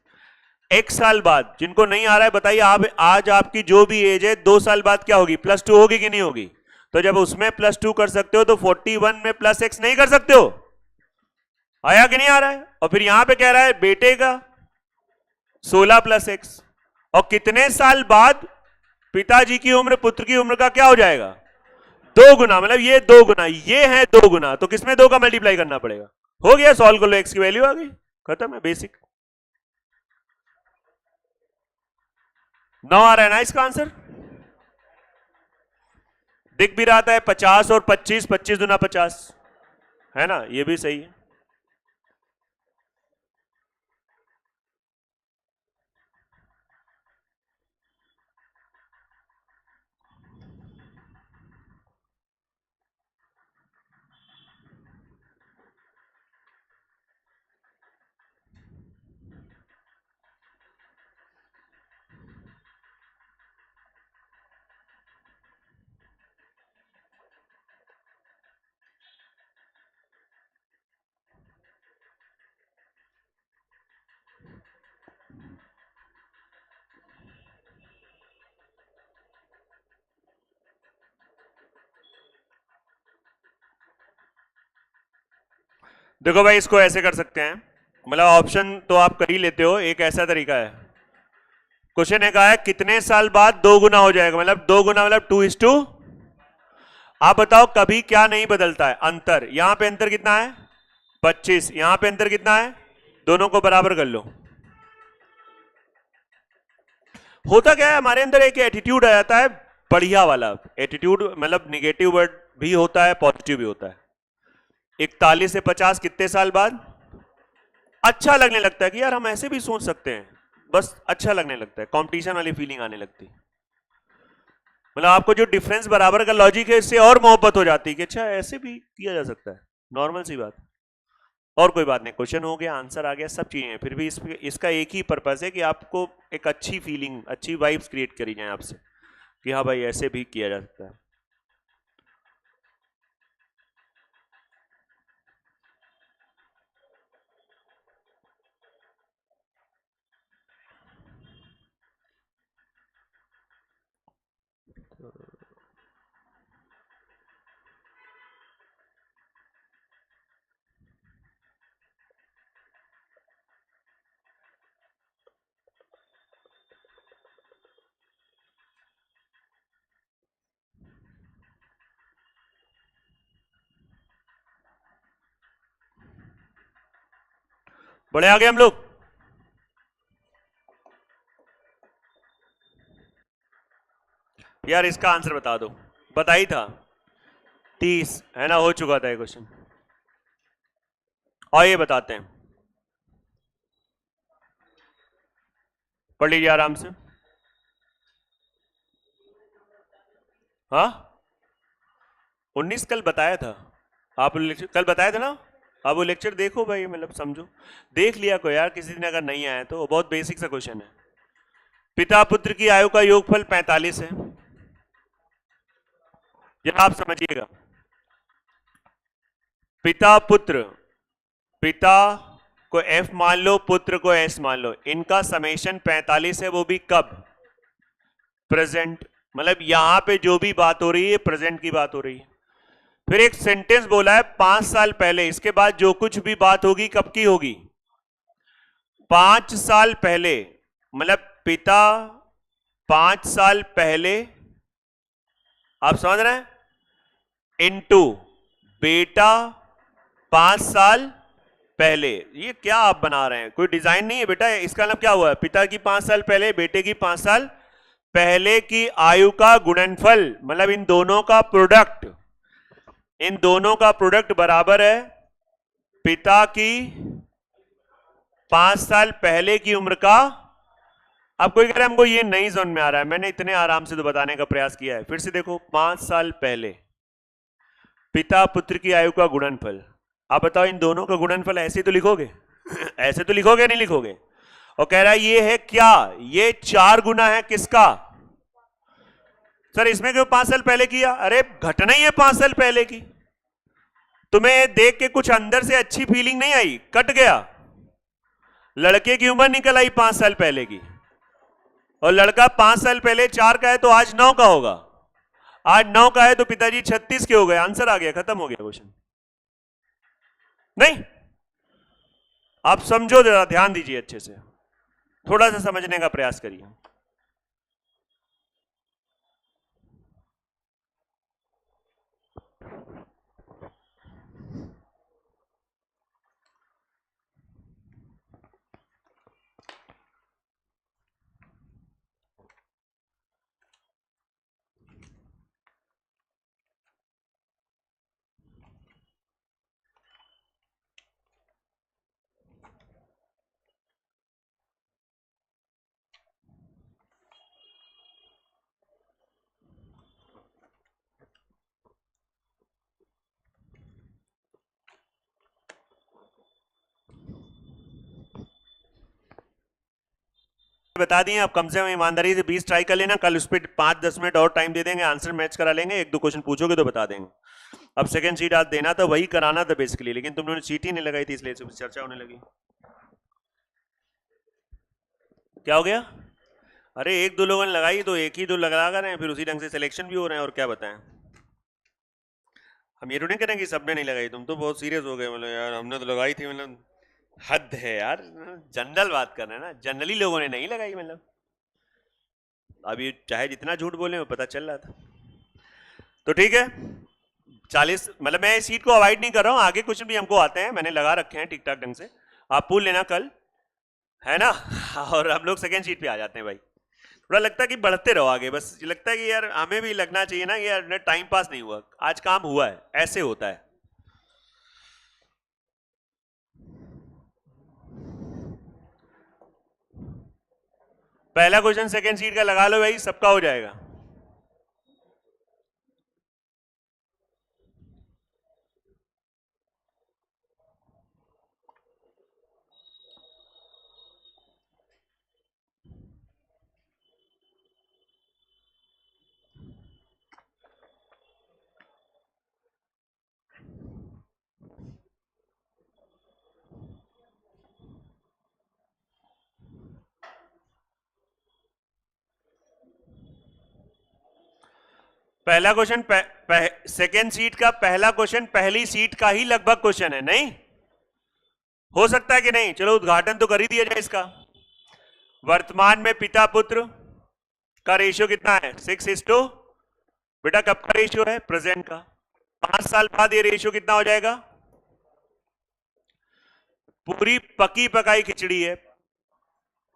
एक साल बाद। जिनको नहीं आ रहा है बताइए, आप आज आपकी जो भी एज है 2 साल बाद क्या होगी? +2 होगी कि नहीं होगी? तो जब उसमें +2 कर सकते हो तो 41 में प्लस एक्स नहीं कर सकते हो? आया कि नहीं आ रहा है? और फिर यहां पे कह रहा है बेटे का 16 प्लस एक्स, और कितने साल बाद पिताजी की उम्र पुत्र की उम्र का क्या हो जाएगा? 2 गुना। मतलब ये 2 गुना, ये है 2 गुना, तो किसमें 2 का मल्टीप्लाई करना पड़ेगा? हो गया, सॉल्व कर लो, एक्स की वैल्यू आ गई, खत्म है, बेसिक। 9 आ रहा है ना इसका आंसर? दिख भी रहा है 50 और 25, 25 दूना 50 है ना, ये भी सही है। देखो भाई, इसको ऐसे कर सकते हैं, मतलब ऑप्शन तो आप कर ही लेते हो, एक ऐसा तरीका है। क्वेश्चन ने कहा है कितने साल बाद 2 गुना हो जाएगा, मतलब 2 गुना मतलब 2:2। आप बताओ कभी क्या नहीं बदलता है? अंतर। यहां पे अंतर कितना है? 25। यहां पे अंतर कितना है? दोनों को बराबर कर लो। होता क्या है, हमारे अंदर एक एटीट्यूड आ जाता है, बढ़िया वाला एटीट्यूड, मतलब निगेटिव वर्ड भी होता है, पॉजिटिव भी होता है। 41 से 50 कितने साल बाद? अच्छा लगने लगता है कि यार हम ऐसे भी सोच सकते हैं, बस अच्छा लगने लगता है, कंपटीशन वाली फीलिंग आने लगती है। मतलब आपको जो डिफरेंस बराबर का लॉजिक है, इससे और मोहब्बत हो जाती है कि अच्छा ऐसे भी किया जा सकता है, नॉर्मल सी बात। और कोई बात नहीं, क्वेश्चन हो गया, आंसर आ गया, सब चीजें, फिर भी इसका एक ही पर्पस है कि आपको एक अच्छी फीलिंग, अच्छी वाइब्स क्रिएट करी जाए आपसे कि हाँ भाई ऐसे भी किया जा सकता है। बड़े आगे हम लोग। यार इसका आंसर बता दो, बता ही था 30 है ना, हो चुका था ये क्वेश्चन। और ये बताते हैं, पढ़ लीजिए आराम से। हाँ 19 कल बताया था, आप कल बताया था ना। आप वो लेक्चर देखो भाई, मतलब समझो, देख लिया को यार, किसी दिन अगर नहीं आया तो। बहुत बेसिक सा क्वेश्चन है। पिता पुत्र की आयु का योगफल 45 है, जरा आप समझिएगा। पिता पुत्र, पिता को F मान लो, पुत्र को S मान लो, इनका समेशन 45 है, वो भी कब? प्रेजेंट। मतलब यहां पे जो भी बात हो रही है प्रेजेंट की बात हो रही है। फिर एक सेंटेंस बोला है 5 साल पहले, इसके बाद जो कुछ भी बात होगी कब की होगी? 5 साल पहले। मतलब पिता 5 साल पहले, आप समझ रहे हैं, इनटू बेटा 5 साल पहले। ये क्या आप बना रहे हैं, कोई डिजाइन नहीं है बेटा, इसका मतलब क्या हुआ? पिता की 5 साल पहले, बेटे की 5 साल पहले की आयु का गुणनफल, मतलब इन दोनों का प्रोडक्ट, इन दोनों का प्रोडक्ट बराबर है पिता की 5 साल पहले की उम्र का अब कोई कह रहा है हमको ये नहीं समझ में आ रहा है, मैंने इतने आराम से तो बताने का प्रयास किया है। फिर से देखो, 5 साल पहले पिता पुत्र की आयु का गुणनफल। आप बताओ इन दोनों का गुणनफल ऐसे तो लिखोगे? ऐसे तो लिखोगे नहीं लिखोगे? और कह रहा है ये है क्या, ये 4 गुना है किसका? सर इसमें क्यों 5 साल पहले किया? अरे घटना ही है 5 साल पहले की। तुम्हें देख के कुछ अंदर से अच्छी फीलिंग नहीं आई? कट गया। लड़के की उम्र निकल आई 5 साल पहले की, और लड़का 5 साल पहले 4 का है तो आज 9 का होगा। आज 9 का है तो पिताजी 36 के हो गए। आंसर आ गया, खत्म हो गया क्वेश्चन। नहीं, आप समझो, जरा ध्यान दीजिए, अच्छे से थोड़ा सा समझने का प्रयास करिए। बता दिए, आप कम से कम ईमानदारी से 20 ट्राई कर लेना। कल उस पर 5-10 मिनट और टाइम दे देंगे, आंसर मैच करा लेंगे। 1-2 क्वेश्चन पूछोगे तो बता देंगे। अब सेकंड सीट आज देना था, वही कराना था बेसिकली, लेकिन तुम लोगों ने सीट ही नहीं लगाई थी, इसलिए चर्चा होने लगी। क्या हो गया? अरे 1-2 लोगों ने लगाई तो 1 ही 2 लगा रहे हैं, फिर उसी ढंग से सिलेक्शन भी हो रहे हैं। और क्या बताएं, हम ये तो नहीं कह रहे कि सबने नहीं लगाई। तुम तो बहुत सीरियस हो गए, मतलब यार हमने तो लगाई थी, मतलब हद है यार। जनरल बात कर रहे हैं ना, जनरली लोगों ने नहीं लगाई। मतलब अभी चाहे जितना झूठ बोले वो पता चल रहा था। तो ठीक है, 40, मतलब मैं इस सीट को अवॉइड नहीं कर रहा हूं। आगे क्वेश्चन भी हमको आते हैं, मैंने लगा रखे हैं ठीक ठाक ढंग से। आप पूछ लेना कल, है ना? और हम लोग सेकंड सीट पे आ जाते हैं भाई। थोड़ा लगता है कि बढ़ते रहो आगे, बस लगता है कि यार हमें भी लगना चाहिए ना कि यार टाइम पास नहीं हुआ, आज काम हुआ है, ऐसे होता है। पहला क्वेश्चन सेकंड सीट का लगा लो भाई, सबका हो जाएगा। पहला क्वेश्चन सेकेंड सीट का पहला क्वेश्चन पहली सीट का ही लगभग क्वेश्चन है, नहीं हो सकता है कि नहीं? चलो उद्घाटन तो कर ही दिया जाए इसका। वर्तमान में पिता पुत्र का रेशियो कितना है? 6:, बेटा कब का रेशियो है? प्रेजेंट का। 5 साल बाद ये रेशियो कितना हो जाएगा? पूरी पकी पकाई खिचड़ी है।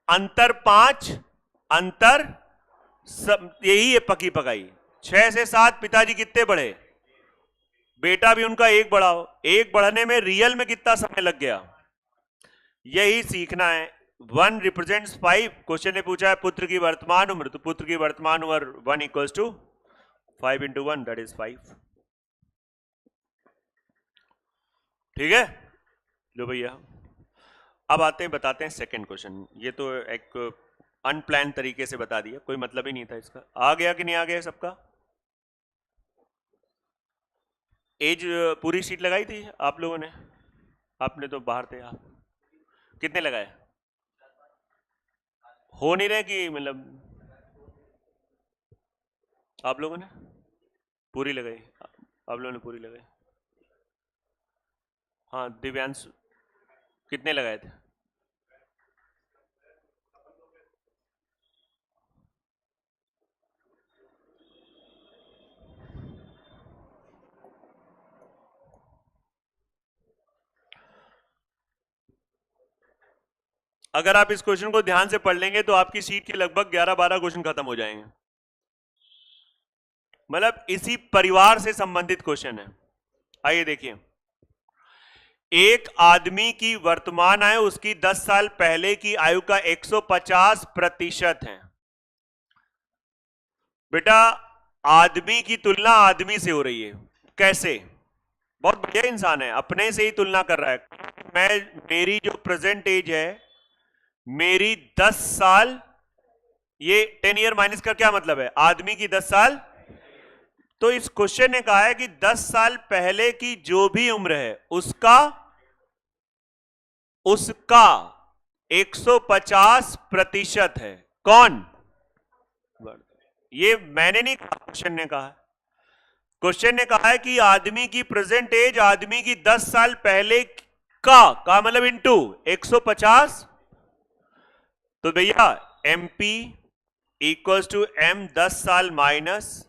अंतर 5, अंतर यही है पकी पकाई। 6 से 7 पिताजी कितने बढ़े? बेटा भी उनका 1 बढ़ा हो। 1 बढ़ने में रियल में कितना समय लग गया, यही सीखना है। 1 रिप्रेजेंट्स 5। क्वेश्चन ने पूछा है पुत्र की वर्तमान उम्र, तो पुत्र की वर्तमान उम्र 1 equals to 5 into 1, that is 5। ठीक है, लो भैया। अब आते हैं, बताते हैं सेकंड क्वेश्चन। ये तो एक अनप्लान तरीके से बता दिया, कोई मतलब ही नहीं था इसका। आ गया कि नहीं आ गया सबका? एज पूरी सीट लगाई थी आप लोगों ने? आपने तो बाहर थे आप। कितने लगाए? हो नहीं रहे कि मतलब आप लोगों ने पूरी लगाई? आप लोगों ने पूरी लगाई? हाँ, दिव्यांश कितने लगाए थे? अगर आप इस क्वेश्चन को ध्यान से पढ़ लेंगे तो आपकी सीट के लगभग 11-12 क्वेश्चन खत्म हो जाएंगे। मतलब इसी परिवार से संबंधित क्वेश्चन है। आइए देखिए, एक आदमी की वर्तमान आयु उसकी 10 साल पहले की आयु का 150% है। बेटा आदमी की तुलना आदमी से हो रही है। कैसे? बहुत बढ़िया इंसान है, अपने से ही तुलना कर रहा है। मेरी जो प्रेजेंट एज है, मेरी 10 साल, ये 10 ईयर माइनस का क्या मतलब है? आदमी की 10 साल। तो इस क्वेश्चन ने कहा है कि 10 साल पहले की जो भी उम्र है उसका 150% है। कौन? ये मैंने नहीं कहा, क्वेश्चन ने कहा। क्वेश्चन ने कहा है कि आदमी की प्रेजेंट एज आदमी की 10 साल पहले का मतलब इनटू 150। तो भैया एमपी इक्वल्स टू एम 10 साल माइनस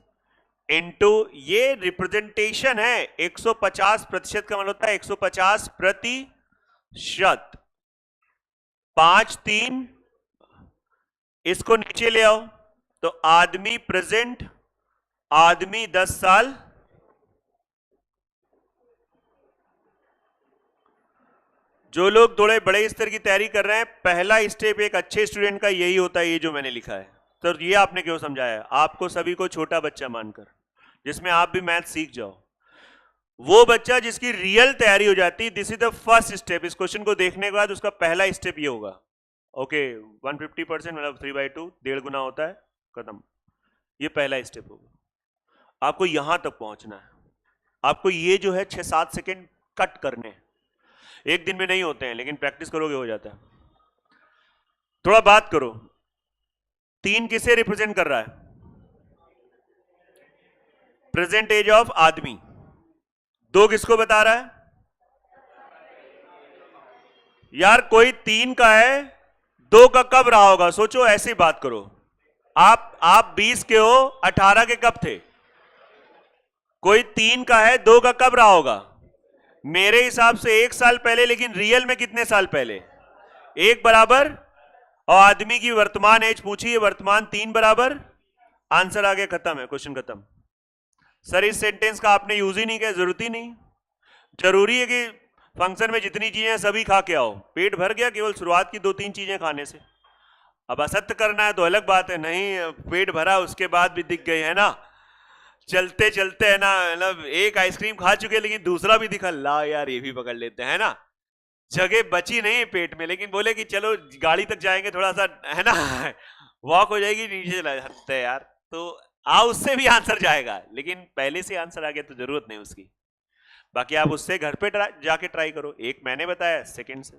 इनटू, ये रिप्रेजेंटेशन है। 150% का मतलब होता है 150%। 5 3, इसको नीचे ले आओ तो आदमी प्रेजेंट, आदमी 10 साल। जो लोग थोड़े बड़े स्तर की तैयारी कर रहे हैं, पहला स्टेप एक अच्छे स्टूडेंट का यही होता है, ये जो मैंने लिखा है। तो ये आपने क्यों समझाया? आपको सभी को छोटा बच्चा मानकर, जिसमें आप भी मैथ सीख जाओ। वो बच्चा जिसकी रियल तैयारी हो जाती, this is the first step. इस क्वेश्चन को देखने के बाद उसका पहला स्टेप ये होगा, ओके 150% मतलब 3/2, 1.5 गुना होता है, खत्म। ये पहला स्टेप होगा। आपको यहां तक पहुंचना है। आपको ये जो है 6-7 सेकेंड कट करने हैं। एक दिन में नहीं होते हैं, लेकिन प्रैक्टिस करोगे हो जाता है। थोड़ा बात करो, 3 किसे रिप्रेजेंट कर रहा है? प्रेजेंट एज ऑफ आदमी। 2 किसको बता रहा है? यार कोई 3 का है, 2 का कब रहा होगा? सोचो, ऐसी बात करो। आप 20 के हो, 18 के कब थे? कोई 3 का है, 2 का कब रहा होगा? मेरे हिसाब से 1 साल पहले, लेकिन रियल में कितने साल पहले? 1 बराबर। और आदमी की वर्तमान एज पूछी है, वर्तमान 3 बराबर। आंसर आ गया, खत्म है, क्वेश्चन खत्म। सर इस सेंटेंस का आपने यूज ही नहीं किया, जरूरत ही नहीं। जरूरी है कि फंक्शन में जितनी चीजें सभी खा के आओ। पेट भर गया केवल शुरुआत की 2-3 चीजें खाने से। अब असत्य करना है तो अलग बात है, नहीं पेट भरा उसके बाद भी दिख गई है ना, चलते चलते है ना, मतलब एक आइसक्रीम खा चुके लेकिन दूसरा भी दिखा, ला यार ये भी पकड़ लेते हैं ना। जगह बची नहीं पेट में, लेकिन बोले कि चलो गाड़ी तक जाएंगे, थोड़ा सा है ना वॉक हो जाएगी, नीचे चला जाते हैं यार, तो उससे भी आंसर जाएगा। लेकिन पहले से आंसर आ गया तो जरूरत नहीं उसकी। बाकी आप उससे घर पे जाके ट्राई करो। एक मैंने बताया, सेकंड से।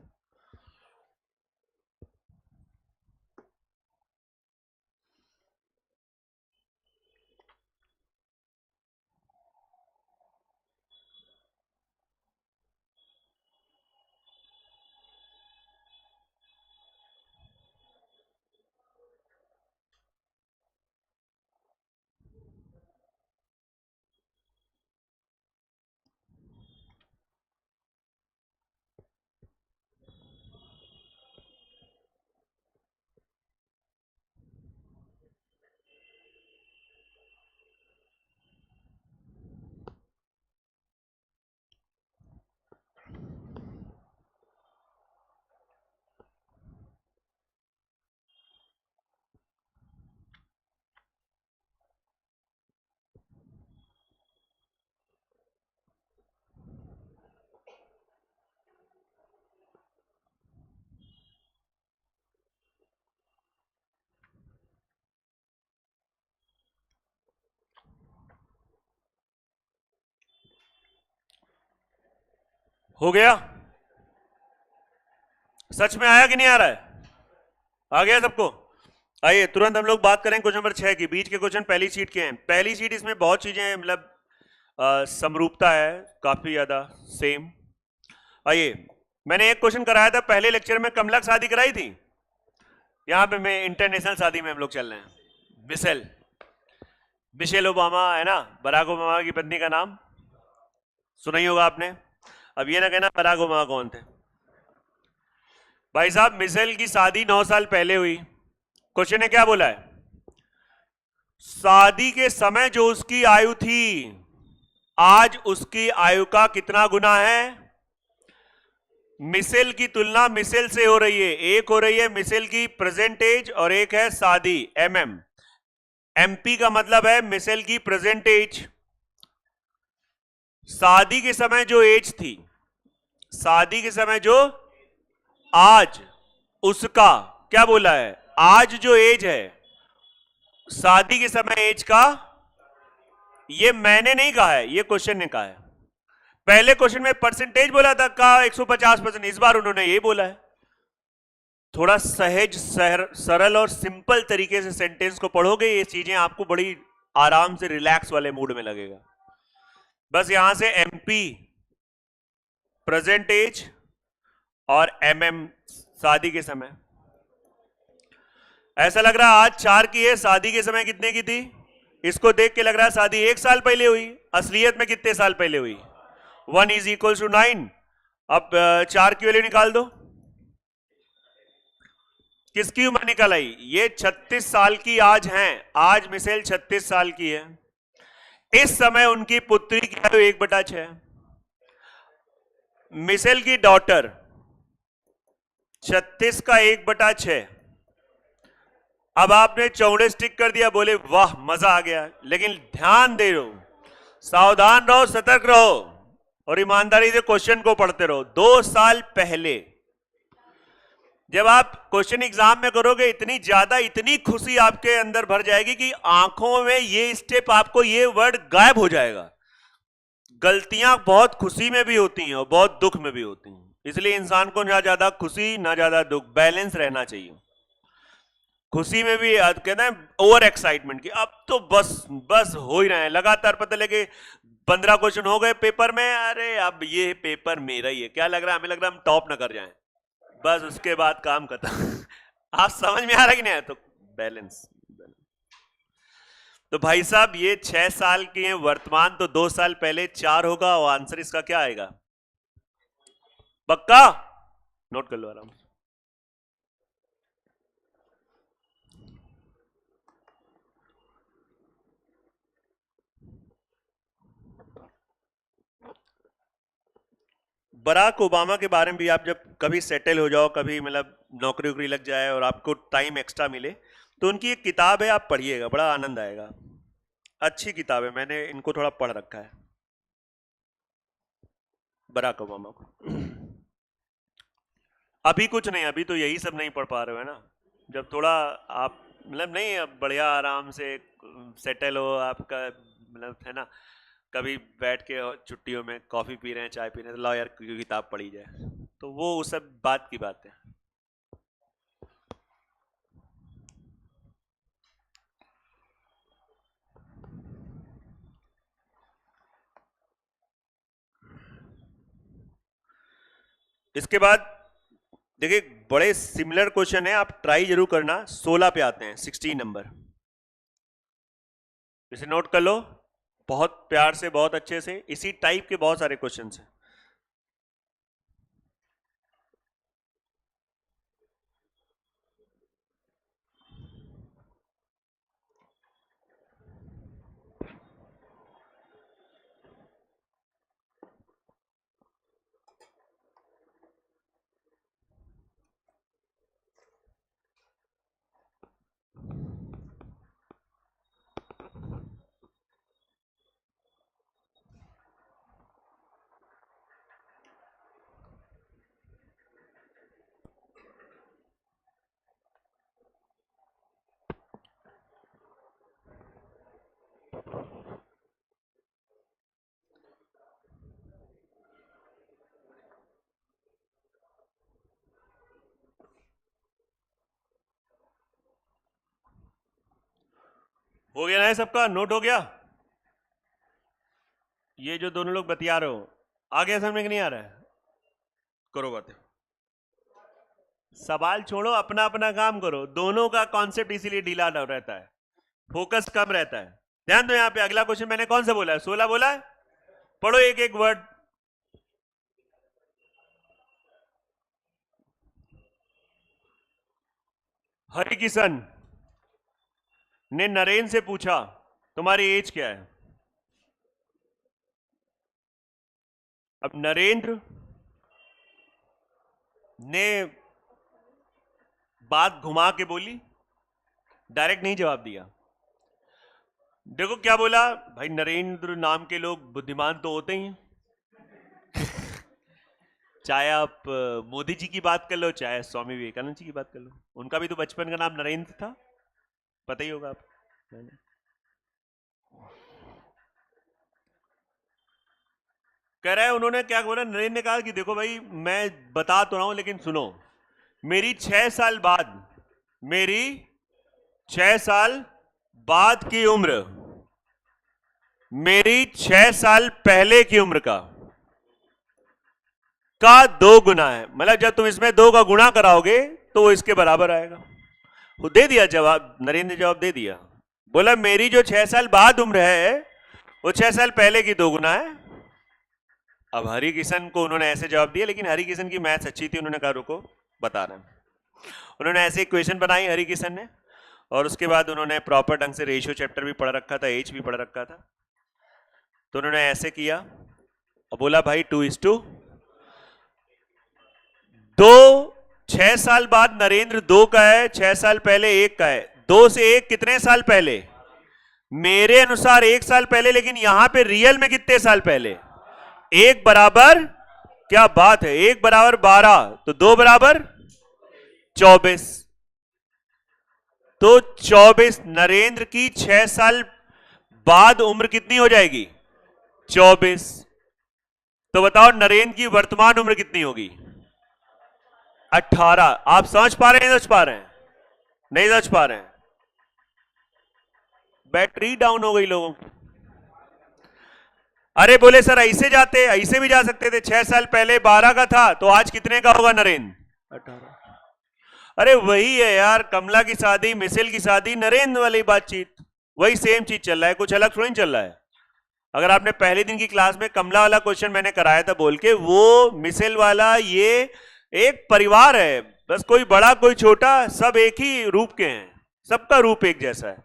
हो गया? सच में आया कि नहीं आ रहा है? आ गया सबको? आइए तुरंत हम लोग बात करें क्वेश्चन नंबर 6 की। बीच के क्वेश्चन पहली शीट के हैं। पहली शीट, इसमें बहुत चीजें मतलब समरूपता है काफी ज्यादा सेम। आइए, मैंने एक क्वेश्चन कराया था पहले लेक्चर में, कमलक शादी कराई थी। यहां पे मैं इंटरनेशनल शादी में हम लोग चल रहे हैं। मिशेल ओबामा है ना, बराक ओबामा की पत्नी का नाम सुना ही होगा आपने। अब ये ना कहना बराक ओबामा कौन थे। भाई साहब, मिशेल की शादी 9 साल पहले हुई। क्वेश्चन ने क्या बोला है? शादी के समय जो उसकी आयु थी, आज उसकी आयु का कितना गुना है? मिसेल की तुलना मिसेल से हो रही है। एक हो रही है मिसेल की प्रेजेंट एज और एक है शादी एमएम। एमपी का मतलब है मिसेल की प्रेजेंट एज। शादी के समय जो एज थी, शादी के समय जो आज, उसका क्या बोला है, आज जो एज है शादी के समय एज का, ये मैंने नहीं कहा है, ये क्वेश्चन ने कहा है। पहले क्वेश्चन में परसेंटेज बोला था का 150%, इस बार उन्होंने ये बोला है। थोड़ा सहज सरल और सिंपल तरीके से सेंटेंस को पढ़ोगे, ये चीजें आपको बड़ी आराम से रिलैक्स वाले मूड में लगेगा। बस यहां से एमपी प्रेजेंट एज और एमएम शादी के समय। ऐसा लग रहा है आज 4 की है, शादी के समय कितने की थी? इसको देख के लग रहा है शादी 1 साल पहले हुई, असलियत में कितने साल पहले हुई? 1 इज इक्वल टू 9। अब 4 की वैल्यू निकाल दो। किसकी उम्र निकल आई? ये 36 साल की आज हैं। आज मिसेल 36 साल की है। इस समय उनकी पुत्री की आयु 1/6। मिसेल की डॉटर 36 का 1/6। अब आपने चौड़े स्टिक कर दिया, बोले वाह मजा आ गया, लेकिन ध्यान दे रहो, सावधान रहो, सतर्क रहो और ईमानदारी से क्वेश्चन को पढ़ते रहो। 2 साल पहले जब आप क्वेश्चन एग्जाम में करोगे, इतनी ज्यादा, इतनी खुशी आपके अंदर भर जाएगी कि आंखों में ये स्टेप, आपको ये वर्ड गायब हो जाएगा। गलतियां बहुत खुशी में भी होती हैं और बहुत दुख में भी होती हैं, इसलिए इंसान को ना ज्यादा खुशी ना ज्यादा दुख, बैलेंस रहना चाहिए। खुशी में भी कहते हैं ओवर एक्साइटमेंट की, अब तो बस बस हो ही रहे हैं लगातार, पता लगे 15 क्वेश्चन हो गए पेपर में, अरे अब ये पेपर मेरा ही है, क्या लग रहा है? हमें लग रहा है हम टॉप ना कर जाएं, बस उसके बाद काम खत्म। आप समझ में आ रहा कि नहीं? तो बैलेंस। तो भाई साहब ये 6 साल की है वर्तमान, तो 2 साल पहले 4 होगा और आंसर इसका क्या आएगा? पक्का नोट कर लो आराम से। बराक ओबामा के बारे में भी आप जब कभी सेटल हो जाओ, कभी मतलब नौकरी वोकरी लग जाए और आपको टाइम एक्स्ट्रा मिले, तो उनकी एक किताब है, आप पढ़िएगा, बड़ा आनंद आएगा। अच्छी किताब है, मैंने इनको थोड़ा पढ़ रखा है, बराक ओबामा को। अभी कुछ नहीं, अभी तो यही सब नहीं पढ़ पा रहे हो, है ना? जब थोड़ा आप मतलब नहीं, अब बढ़िया आराम से सेटल हो आपका, मतलब है ना, कभी बैठ के छुट्टियों में कॉफी पी रहे हैं, चाय पी रहे हैं, तो लाओ यार कोई किताब पढ़ी जाए, तो वो उस सब बात की बात है। इसके बाद देखिए बड़े सिमिलर क्वेश्चन है, आप ट्राई जरूर करना। 16 पे आते हैं, 16 नंबर, इसे नोट कर लो बहुत प्यार से, बहुत अच्छे से। इसी टाइप के बहुत सारे क्वेश्चन हैं। हो गया ना ये सबका? नोट हो गया? ये जो दोनों लोग बतिया रहे हो, आ गया समझ में कि नहीं आ रहा है? करो बातें, सवाल छोड़ो, अपना अपना काम करो। दोनों का कॉन्सेप्ट इसीलिए ढीला रहता है, फोकस कम रहता है। ध्यान दो, यहां पे अगला क्वेश्चन मैंने कौन सा बोला है? 16 बोला है। पढ़ो एक एक वर्ड। हरिकिशन ने नरेन से पूछा तुम्हारी एज क्या है? अब नरेंद्र ने बात घुमा के बोली, डायरेक्ट नहीं जवाब दिया। देखो क्या बोला भाई, नरेंद्र नाम के लोग बुद्धिमान तो होते ही हैं। चाहे आप मोदी जी की बात कर लो, चाहे स्वामी विवेकानंद जी की बात कर लो, उनका भी तो बचपन का नाम नरेंद्र था, पता ही होगा आप। कह रहा है, उन्होंने क्या बोला, नरेंद्र ने कहा कि देखो भाई मैं बता तो रहा हूं लेकिन सुनो, मेरी 6 साल बाद, मेरी 6 साल बाद की उम्र मेरी 6 साल पहले की उम्र का 2 गुना है। मतलब जब तुम इसमें 2 का गुणा कराओगे तो वो इसके बराबर आएगा। वो दे दिया जवाब, नरेंद्र ने जवाब दे दिया, बोला मेरी जो 6 साल बाद उम्र है वो 6 साल पहले की 2 गुना है। अब हरि किशन को उन्होंने ऐसे जवाब दिया, लेकिन हरि किशन की मैथ्स अच्छी थी, उन्होंने कहा रुको बता रहे हैं। उन्होंने ऐसे इक्वेशन बनाई हरि किशन ने, और उसके बाद उन्होंने प्रॉपर ढंग से रेशियो चैप्टर भी पढ़ रखा था, एच भी पढ़ रखा था, तो उन्होंने ऐसे किया और बोला भाई 2:2। 6 साल बाद नरेंद्र 2 का है, 6 साल पहले 1 का है। 2 से 1 कितने साल पहले? मेरे अनुसार 1 साल पहले, लेकिन यहां पे रियल में कितने साल पहले? 1 बराबर, क्या बात है, 1 बराबर 12, तो 2 बराबर 24। तो 24, नरेंद्र की 6 साल बाद उम्र कितनी हो जाएगी? 24। तो बताओ नरेंद्र की वर्तमान उम्र कितनी होगी? 18। आप समझ पा रहे हैं, नहीं समझ पा रहे हैं? नहीं समझ पा रहे हैं? बैटरी डाउन हो गई लोगों की। अरे बोले सर ऐसे जाते, ऐसे भी जा सकते थे, 6 साल पहले 12 का था तो आज कितने का होगा नरेंद्र? 18। अरे वही है यार, कमला की शादी, मिसेल की शादी, नरेंद्र वाली बातचीत, वही सेम चीज चल रहा है, कुछ अलग थोड़ी चल रहा है। अगर आपने पहले दिन की क्लास में कमला वाला क्वेश्चन मैंने कराया था बोल के, वो मिसेल वाला, ये एक परिवार है, बस कोई बड़ा कोई छोटा, सब एक ही रूप के हैं, सबका रूप एक जैसा है।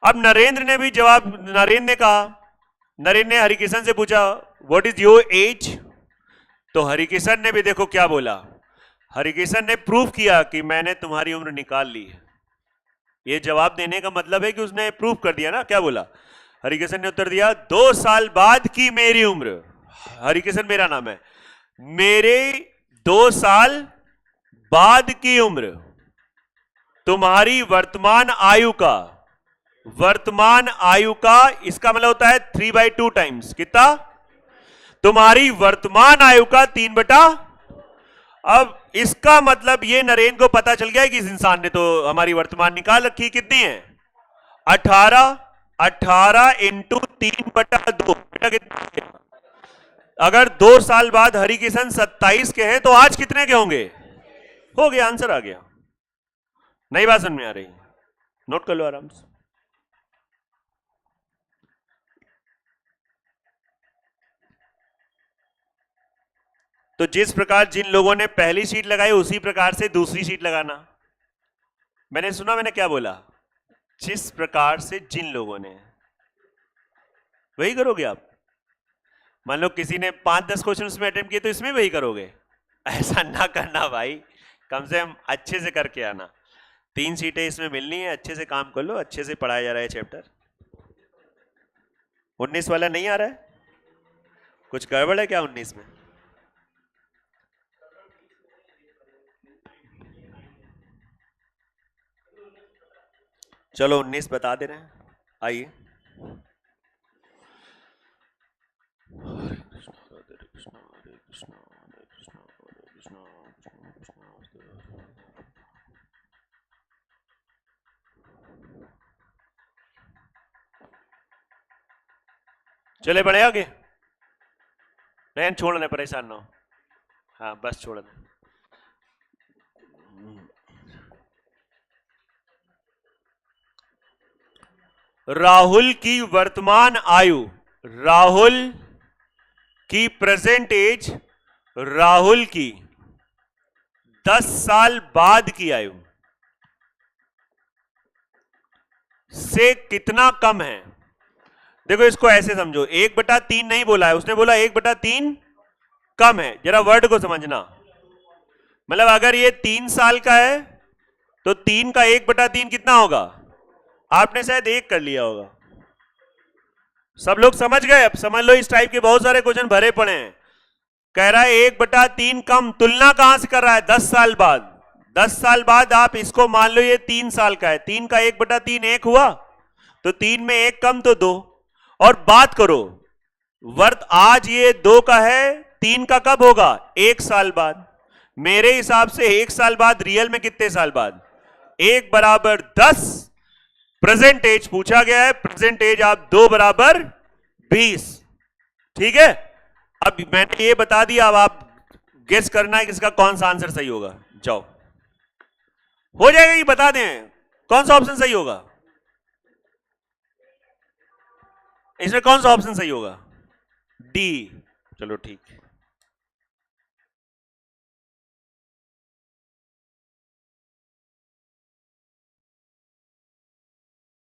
अब नरेंद्र ने भी जवाब, नरेंद्र ने कहा, नरेंद्र ने हरिकिशन से पूछा व्हाट इज योर एज, तो हरिकिशन ने भी देखो क्या बोला, हरिकिशन ने प्रूफ किया कि मैंने तुम्हारी उम्र निकाल ली है। ये जवाब देने का मतलब है कि उसने प्रूफ कर दिया ना। क्या बोला हरिकिशन ने? उत्तर दिया 2 साल बाद की मेरी उम्र, हरिकिशन मेरा नाम है, मेरे 2 साल बाद की उम्र तुम्हारी वर्तमान आयु का, वर्तमान आयु का, इसका मतलब होता है 3/2 टाइम्स, कितना? तुम्हारी वर्तमान आयु का 3/। अब इसका मतलब ये नरेंद्र को पता चल गया है कि इस इंसान ने तो हमारी वर्तमान निकाल रखी, कितनी है? 18। 18 इंटू 3/2 कितना? अगर 2 साल बाद हरिकिशन 27 के हैं तो आज कितने के होंगे? हो गया, आंसर आ गया। नई बात समझ में आ रही? नोट कर लो आराम से। तो जिस प्रकार जिन लोगों ने पहली शीट लगाई उसी प्रकार से दूसरी शीट लगाना। मैंने सुना, मैंने क्या बोला? जिस प्रकार से जिन लोगों ने, वही करोगे आप। मान लो किसी ने 5-10 क्वेश्चन उसमें अटेम्प्ट किए तो इसमें वही करोगे? ऐसा ना करना भाई, कम से कम अच्छे से करके आना। 3 सीटें इसमें मिलनी है, अच्छे से काम कर लो, अच्छे से पढ़ाया जा रहा है चैप्टर। 19 वाला नहीं आ रहा है? कुछ गड़बड़ है क्या 19 में? चलो 19 बता दे रहे हैं, आइए। चले बढ़े आगे, नहीं छोड़ने, परेशान ना हो, हाँ बस छोड़ दे। राहुल की वर्तमान आयु, राहुल की प्रेजेंट एज, राहुल की 10 साल बाद की आयु से कितना कम है? देखो इसको ऐसे समझो, 1/3 नहीं बोला है उसने, बोला 1/3 कम है। जरा वर्ड को समझना, मतलब अगर ये 3 साल का है तो 3 का 1/3 कितना होगा? आपने शायद 1 कर लिया होगा। सब लोग समझ गए? अब समझ लो, इस टाइप के बहुत सारे क्वेश्चन भरे पड़े हैं। कह रहा है 1/3 कम, तुलना कहां से कर रहा है? 10 साल बाद। 10 साल बाद आप इसको मान लो ये 3 साल का है, 3 का 1/3 1 हुआ, तो 3 में 1 कम तो 2। और बात करो वर्त, आज ये 2 का है, 3 का कब होगा? 1 साल बाद। मेरे हिसाब से 1 साल बाद रियल में कितने साल बाद? 1 बराबर 10। प्रेजेंट एज पूछा गया है, प्रेजेंट एज आप 2 बराबर 20। ठीक है, अब मैंने ये बता दिया, अब आप गेस करना है कि इसका कौन सा आंसर सही होगा। जाओ, हो जाएगा कि बता दें कौन सा ऑप्शन सही होगा? इसमें कौन सा ऑप्शन सही होगा? डी। चलो ठीक है।